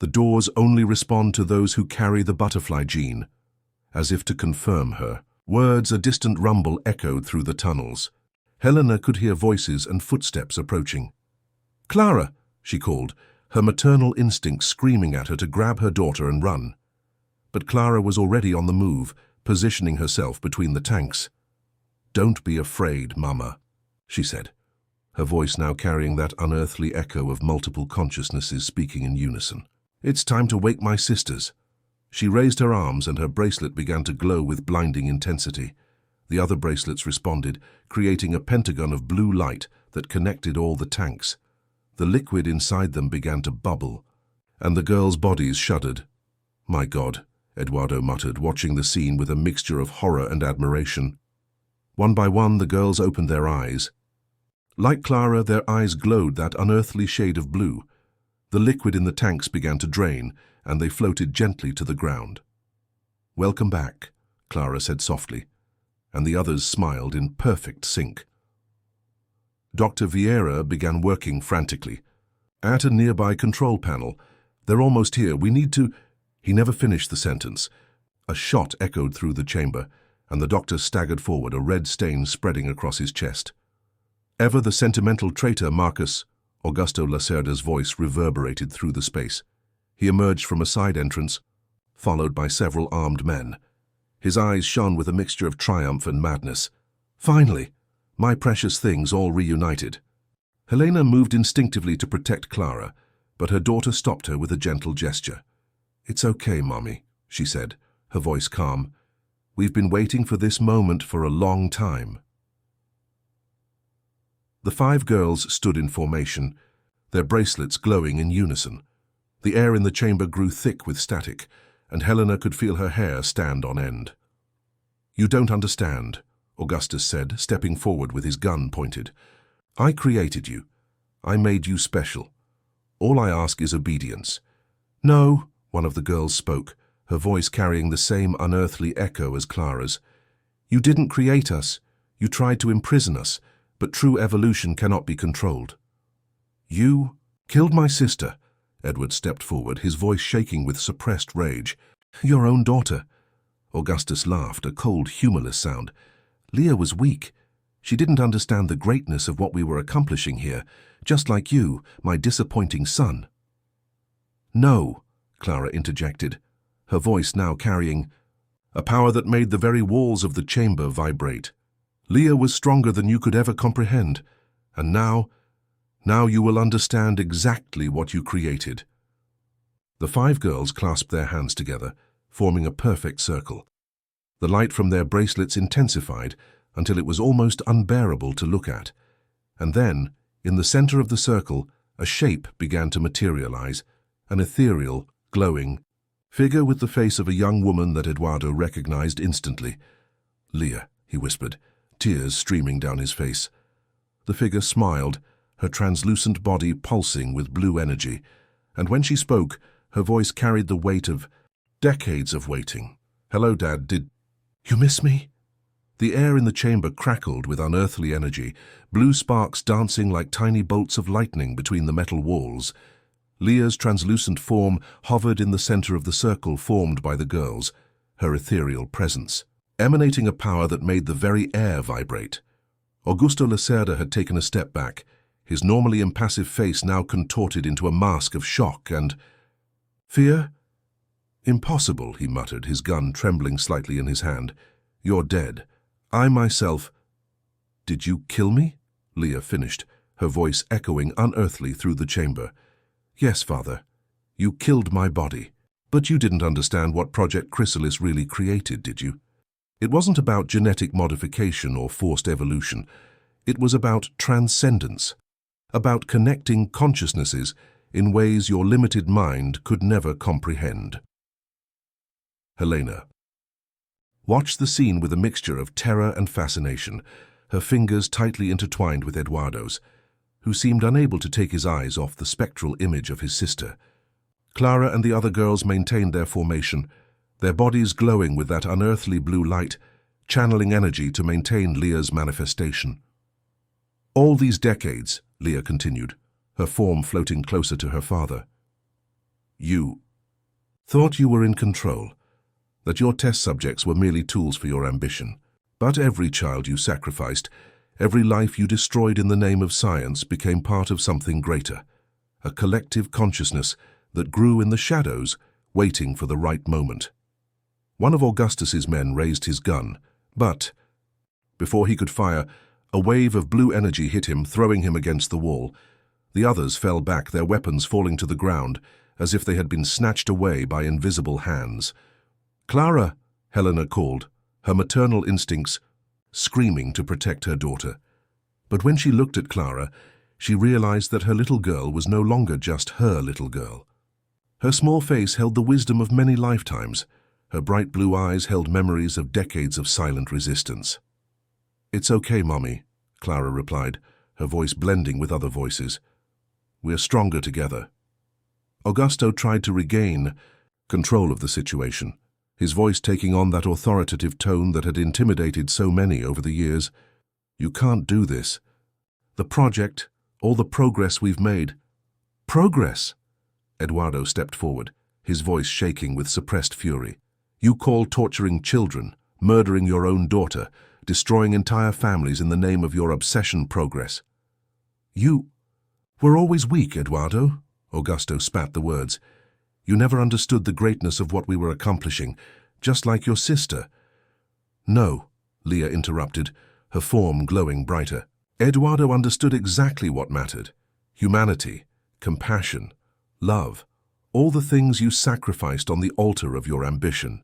The doors only respond to those who carry the butterfly gene. As if to confirm her words, a distant rumble echoed through the tunnels. Helena could hear voices and footsteps approaching. "Clara!" she called, her maternal instinct screaming at her to grab her daughter and run. But Clara was already on the move, positioning herself between the tanks. "Don't be afraid, Mama," she said, her voice now carrying that unearthly echo of multiple consciousnesses speaking in unison. "It's time to wake my sisters." She raised her arms and her bracelet began to glow with blinding intensity. The other bracelets responded, creating a pentagon of blue light that connected all the tanks. The liquid inside them began to bubble, and the girls' bodies shuddered. "My God," Eduardo muttered, watching the scene with a mixture of horror and admiration. One by one, the girls opened their eyes. Like Clara, their eyes glowed that unearthly shade of blue. The liquid in the tanks began to drain, and they floated gently to the ground. "Welcome back," Clara said softly, and the others smiled in perfect sync. Dr. Vieira began working frantically. At a nearby control panel, "They're almost here, we need to—" He never finished the sentence. A shot echoed through the chamber, and the doctor staggered forward, a red stain spreading across his chest. "Ever the sentimental traitor, Marcus?" Augusto Lacerda's voice reverberated through the space. He emerged from a side entrance, followed by several armed men. His eyes shone with a mixture of triumph and madness. "Finally, my precious things all reunited." Helena moved instinctively to protect Clara, but her daughter stopped her with a gentle gesture. "It's okay, Mommy," she said, her voice calm. "We've been waiting for this moment for a long time." The 5 girls stood in formation, their bracelets glowing in unison. The air in the chamber grew thick with static, and Helena could feel her hair stand on end. "You don't understand," Augustus said, stepping forward with his gun pointed. "I created you. I made you special. All I ask is obedience." "No," one of the girls spoke, her voice carrying the same unearthly echo as Clara's. "You didn't create us. You tried to imprison us, but true evolution cannot be controlled." "You killed my sister." Edward stepped forward, his voice shaking with suppressed rage. "Your own daughter." Augustus laughed, a cold, humorless sound. "Leah was weak. She didn't understand the greatness of what we were accomplishing here, just like you, my disappointing son." "No," Clara interjected, her voice now carrying a power that made the very walls of the chamber vibrate. "Leah was stronger than you could ever comprehend, and now you will understand exactly what you created." The 5 girls clasped their hands together, forming a perfect circle. The light from their bracelets intensified until it was almost unbearable to look at. And then, in the center of the circle, a shape began to materialize, an ethereal, glowing figure with the face of a young woman that Eduardo recognized instantly. "Leah," he whispered, tears streaming down his face. The figure smiled, her translucent body pulsing with blue energy, and when she spoke, her voice carried the weight of decades of waiting. "Hello, Dad, did you miss me?" The air in the chamber crackled with unearthly energy, blue sparks dancing like tiny bolts of lightning between the metal walls. Leah's translucent form hovered in the center of the circle formed by the girls, her ethereal presence emanating a power that made the very air vibrate. Augusto Lacerda had taken a step back, his normally impassive face now contorted into a mask of shock and fear. "Impossible," he muttered, his gun trembling slightly in his hand. "You're dead. I myself—" "Did you kill me?" Leah finished, her voice echoing unearthly through the chamber. "Yes, Father. You killed my body. But you didn't understand what Project Chrysalis really created, did you? It wasn't about genetic modification or forced evolution. It was about transcendence, about connecting consciousnesses in ways your limited mind could never comprehend." Helena watched the scene with a mixture of terror and fascination, her fingers tightly intertwined with Eduardo's. who seemed unable to take his eyes off the spectral image of his sister. Clara and the other girls maintained their formation, their bodies glowing with that unearthly blue light, channeling energy to maintain Leah's manifestation. All these decades, Leah continued, her form floating closer to her father. You thought you were in control, that your test subjects were merely tools for your ambition. But every child you sacrificed, every life you destroyed in the name of science became part of something greater, a collective consciousness that grew in the shadows, waiting for the right moment. One of Augustus's men raised his gun, but, before he could fire, a wave of blue energy hit him, throwing him against the wall. The others fell back, their weapons falling to the ground, as if they had been snatched away by invisible hands. "Clara!" Helena called, her maternal instincts screaming to protect her daughter. But when she looked at Clara, she realized that her little girl was no longer just her little girl. Her small face held the wisdom of many lifetimes. Her bright blue eyes held memories of decades of silent resistance. "It's okay, Mommy," Clara replied, her voice blending with other voices. "We're stronger together." Augusto tried to regain control of the situation, his voice taking on that authoritative tone that had intimidated so many over the years. "You can't do this. The project, all the progress we've made." "Progress?" Eduardo stepped forward, his voice shaking with suppressed fury. "You call torturing children, murdering your own daughter, destroying entire families in the name of your obsession progress?" "You were always weak, Eduardo," Augusto spat the words. "You never understood the greatness of what we were accomplishing, just like your sister." "No," Leah interrupted, her form glowing brighter. "Eduardo understood exactly what mattered. Humanity, compassion, love, all the things you sacrificed on the altar of your ambition."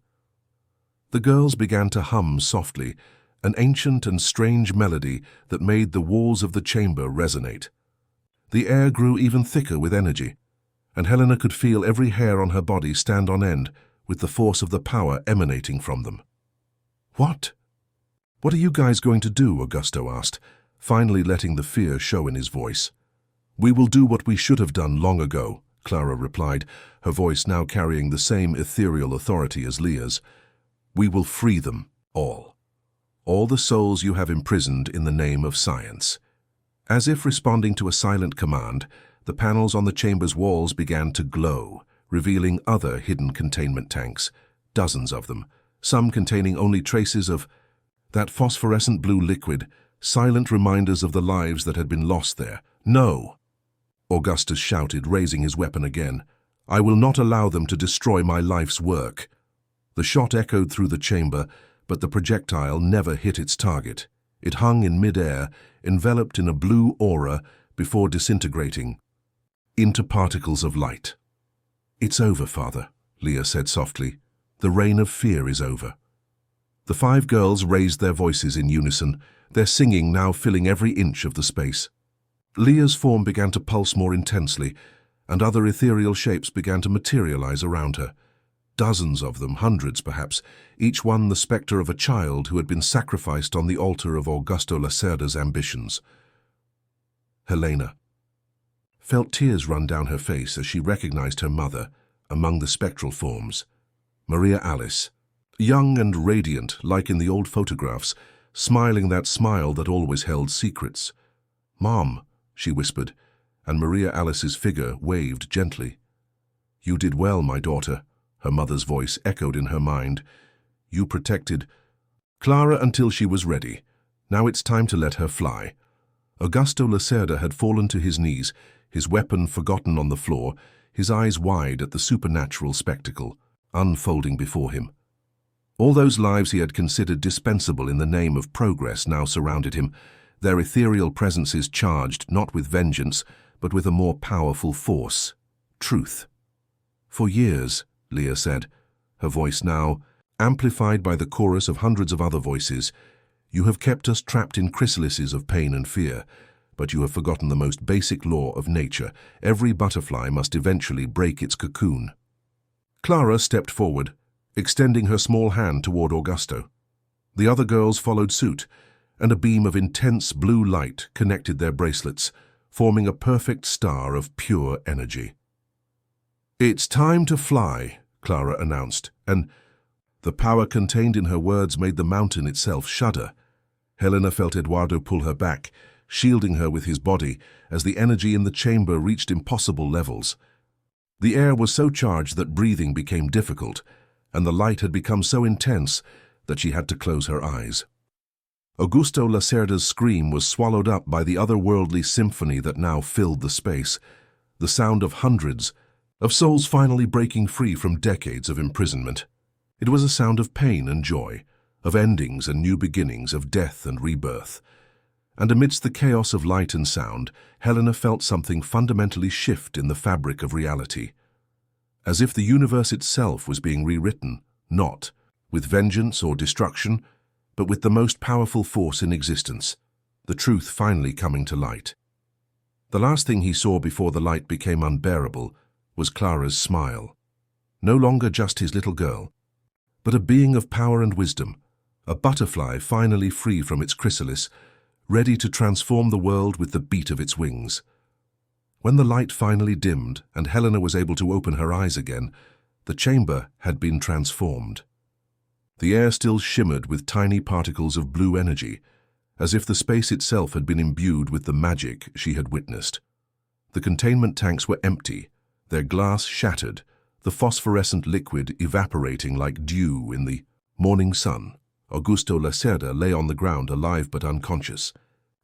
The girls began to hum softly, an ancient and strange melody that made the walls of the chamber resonate. The air grew even thicker with energy, and Helena could feel every hair on her body stand on end with the force of the power emanating from them. "What are you guys going to do?" Augusto asked, finally letting the fear show in his voice. "We will do what we should have done long ago," Clara replied, her voice now carrying the same ethereal authority as Leah's. "We will free them, all the souls you have imprisoned in the name of science." As if responding to a silent command, the panels on the chamber's walls began to glow, revealing other hidden containment tanks, dozens of them, some containing only traces of that phosphorescent blue liquid, silent reminders of the lives that had been lost there. "No!" Augustus shouted, raising his weapon again. "I will not allow them to destroy my life's work." The shot echoed through the chamber, but the projectile never hit its target. It hung in mid-air, enveloped in a blue aura, before disintegrating into particles of light. "It's over, Father," Leah said softly. "The reign of fear is over." The 5 girls raised their voices in unison, their singing now filling every inch of the space. Leah's form began to pulse more intensely, and other ethereal shapes began to materialize around her. Dozens of them, hundreds perhaps, each one the specter of a child who had been sacrificed on the altar of Augusto Lacerda's ambitions. Helena felt tears run down her face as she recognized her mother among the spectral forms. Maria Alice, young and radiant like in the old photographs, smiling that smile that always held secrets. "Mom," she whispered, and Maria Alice's figure waved gently. "You did well, my daughter," her mother's voice echoed in her mind. "You protected Clara until she was ready. Now it's time to let her fly." Augusto Lacerda had fallen to his knees, his weapon forgotten on the floor, his eyes wide at the supernatural spectacle unfolding before him. All those lives he had considered dispensable in the name of progress now surrounded him, their ethereal presences charged not with vengeance, but with a more powerful force, truth. "For years," Leah said, her voice now amplified by the chorus of hundreds of other voices, "you have kept us trapped in chrysalises of pain and fear, but you have forgotten the most basic law of nature. Every butterfly must eventually break its cocoon." Clara stepped forward, extending her small hand toward Augusto. The other girls followed suit, and a beam of intense blue light connected their bracelets, forming a perfect star of pure energy. "It's time to fly," Clara announced, and the power contained in her words made the mountain itself shudder. Helena felt Eduardo pull her back, shielding her with his body as the energy in the chamber reached impossible levels. The air was so charged that breathing became difficult, and the light had become so intense that she had to close her eyes. Augusto Lacerda's scream was swallowed up by the otherworldly symphony that now filled the space, the sound of hundreds of souls finally breaking free from decades of imprisonment. It was a sound of pain and joy, of endings and new beginnings, of death and rebirth. And amidst the chaos of light and sound, Helena felt something fundamentally shift in the fabric of reality. As if the universe itself was being rewritten, not with vengeance or destruction, but with the most powerful force in existence, the truth finally coming to light. The last thing he saw before the light became unbearable was Clara's smile. No longer just his little girl, but a being of power and wisdom, a butterfly finally free from its chrysalis, ready to transform the world with the beat of its wings. When the light finally dimmed and Helena was able to open her eyes again, the chamber had been transformed. The air still shimmered with tiny particles of blue energy, as if the space itself had been imbued with the magic she had witnessed. The containment tanks were empty, their glass shattered, the phosphorescent liquid evaporating like dew in the morning sun. Augusto Lacerda lay on the ground, alive but unconscious.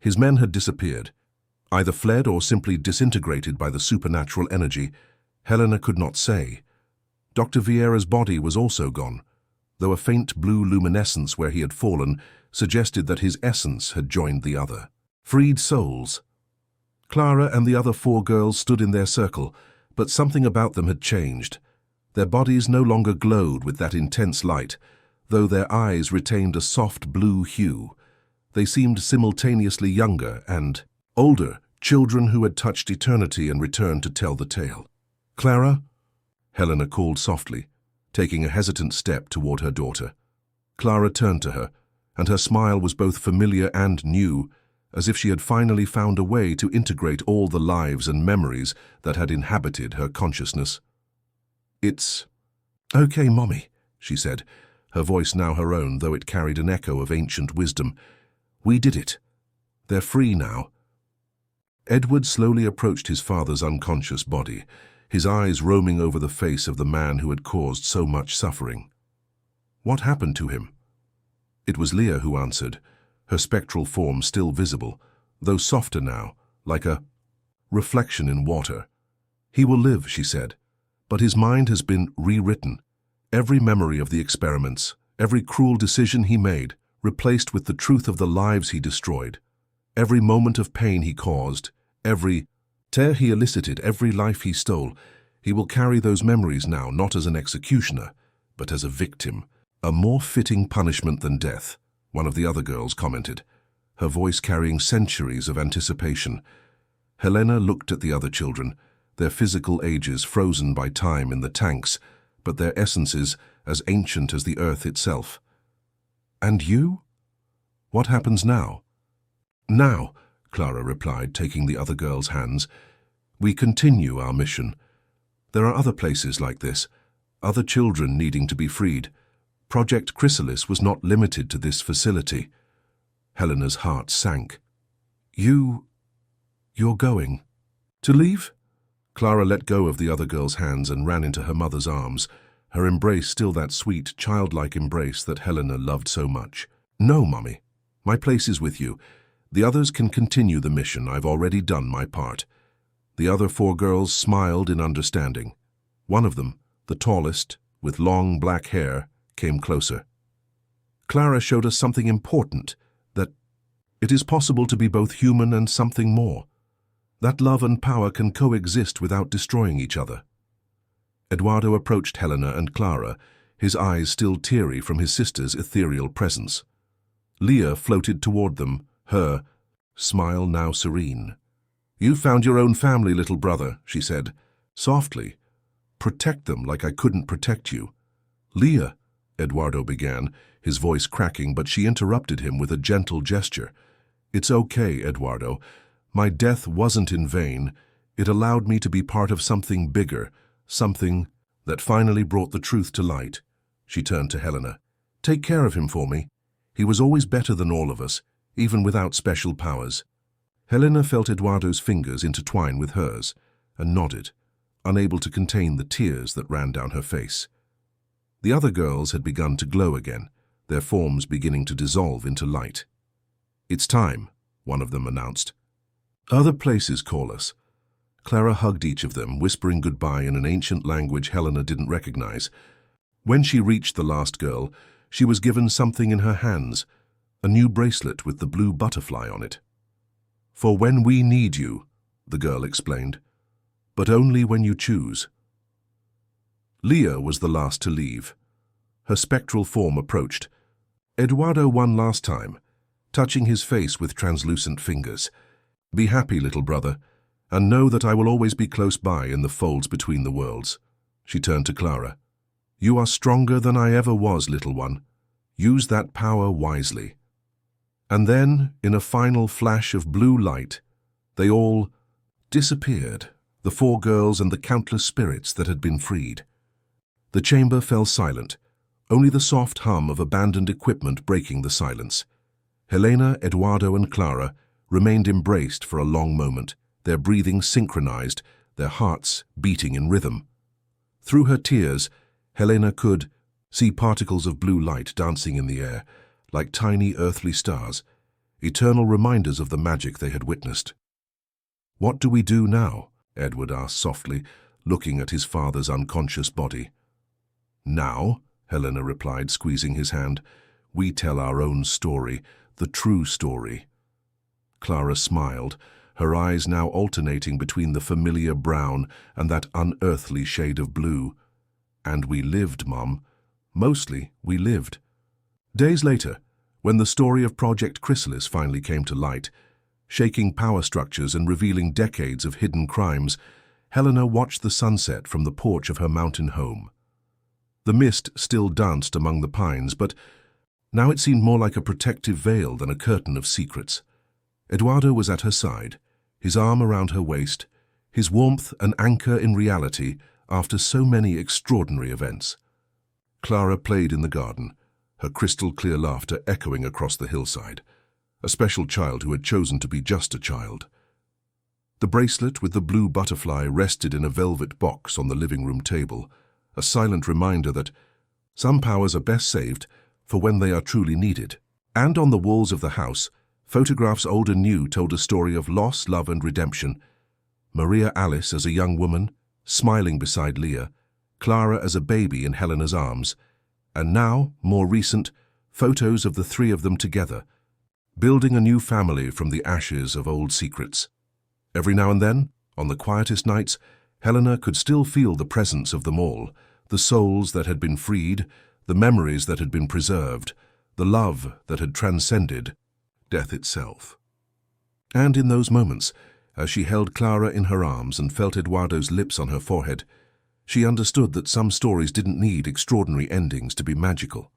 His men had disappeared, either fled or simply disintegrated by the supernatural energy. Helena could not say. Dr. Vieira's body was also gone, though a faint blue luminescence where he had fallen suggested that his essence had joined the other. Freed souls. Clara and the other 4 girls stood in their circle, but something about them had changed. Their bodies no longer glowed with that intense light, though their eyes retained a soft blue hue. They seemed simultaneously younger and older, children who had touched eternity and returned to tell the tale. "Clara?" Helena called softly, taking a hesitant step toward her daughter. Clara turned to her, and her smile was both familiar and new, as if she had finally found a way to integrate all the lives and memories that had inhabited her consciousness. "It's okay, Mommy," she said, her voice now her own, though it carried an echo of ancient wisdom. "We did it. They're free now." Edward slowly approached his father's unconscious body, his eyes roaming over the face of the man who had caused so much suffering. What happened to him? It was Leah who answered, her spectral form still visible, though softer now, like a reflection in water. "He will live," she said, "but his mind has been rewritten. Every memory of the experiments, every cruel decision he made, replaced with the truth of the lives he destroyed. Every moment of pain he caused, every tear he elicited, every life he stole. He will carry those memories now, not as an executioner, but as a victim. A more fitting punishment than death," one of the other girls commented, her voice carrying centuries of anticipation. Helena looked at the other children, their physical ages frozen by time in the tanks, but their essences as ancient as the earth itself. "And you? What happens now?" "Now," Clara replied, taking the other girl's hands, "we continue our mission. There are other places like this, other children needing to be freed. Project Chrysalis was not limited to this facility." Helena's heart sank. You're going to leave?" Clara let go of the other girl's hands and ran into her mother's arms, her embrace still that sweet, childlike embrace that Helena loved so much. "No, Mommy. My place is with you. The others can continue the mission. I've already done my part." The other 4 girls smiled in understanding. One of them, the tallest, with long black hair, came closer. "Clara showed us something important, that it is possible to be both human and something more. That love and power can coexist without destroying each other." Eduardo approached Helena and Clara, his eyes still teary from his sister's ethereal presence. Leah floated toward them, her smile now serene. "You found your own family, little brother," she said, softly. "Protect them like I couldn't protect you." "Leah," Eduardo began, his voice cracking, but she interrupted him with a gentle gesture. "It's okay, Eduardo. My death wasn't in vain. It allowed me to be part of something bigger, something that finally brought the truth to light. She turned to Helena. Take care of him for me. He was always better than all of us, even without special powers. Helena felt Eduardo's fingers intertwine with hers and nodded, unable to contain the tears that ran down her face. The other girls had begun to glow again, their forms beginning to dissolve into light. It's time, one of them announced. Other places call us. Clara hugged each of them, whispering goodbye in an ancient language Helena didn't recognize. When she reached the last girl, she was given something in her hands, a new bracelet with the blue butterfly on it. For when we need you, the girl explained, but only when you choose. Leah was the last to leave. Her spectral form approached. Eduardo won last time, touching his face with translucent fingers. Be happy, little brother, and know that I will always be close by in the folds between the worlds. She turned to Clara. You are stronger than I ever was, little one. Use that power wisely. And then, in a final flash of blue light, they all disappeared, the 4 girls and the countless spirits that had been freed. The chamber fell silent, only the soft hum of abandoned equipment breaking the silence. Helena, Eduardo, and Clara remained embraced for a long moment, their breathing synchronized, their hearts beating in rhythm. Through her tears, Helena could see particles of blue light dancing in the air, like tiny earthly stars, eternal reminders of the magic they had witnessed. What do we do now? Edward asked softly, looking at his father's unconscious body. Now, Helena replied, squeezing his hand, we tell our own story, the true story. Clara smiled, her eyes now alternating between the familiar brown and that unearthly shade of blue. And we lived, Mum. Mostly, we lived. Days later, when the story of Project Chrysalis finally came to light, shaking power structures and revealing decades of hidden crimes, Helena watched the sunset from the porch of her mountain home. The mist still danced among the pines, but now it seemed more like a protective veil than a curtain of secrets. Eduardo was at her side, his arm around her waist, his warmth an anchor in reality after so many extraordinary events. Clara played in the garden, her crystal-clear laughter echoing across the hillside, a special child who had chosen to be just a child. The bracelet with the blue butterfly rested in a velvet box on the living room table, a silent reminder that some powers are best saved for when they are truly needed. And on the walls of the house, photographs old and new told a story of loss, love, and redemption. Maria Alice as a young woman, smiling beside Leah, Clara as a baby in Helena's arms, and now, more recent, photos of the 3 of them together, building a new family from the ashes of old secrets. Every now and then, on the quietest nights, Helena could still feel the presence of them all, the souls that had been freed, the memories that had been preserved, the love that had transcended death itself. And in those moments, as she held Clara in her arms and felt Eduardo's lips on her forehead, she understood that some stories didn't need extraordinary endings to be magical.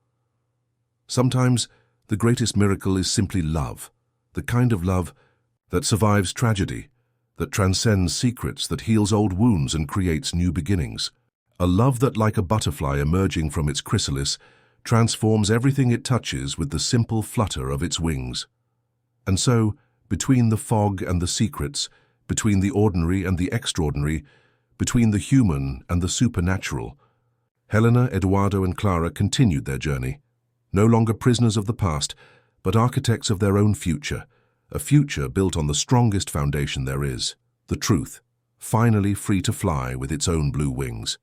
Sometimes, the greatest miracle is simply love, the kind of love that survives tragedy, that transcends secrets, that heals old wounds and creates new beginnings. A love that, like a butterfly emerging from its chrysalis, transforms everything it touches with the simple flutter of its wings. And so, between the fog and the secrets, between the ordinary and the extraordinary, between the human and the supernatural, Helena, Eduardo, and Clara continued their journey, no longer prisoners of the past, but architects of their own future, a future built on the strongest foundation there is, the truth, finally free to fly with its own blue wings.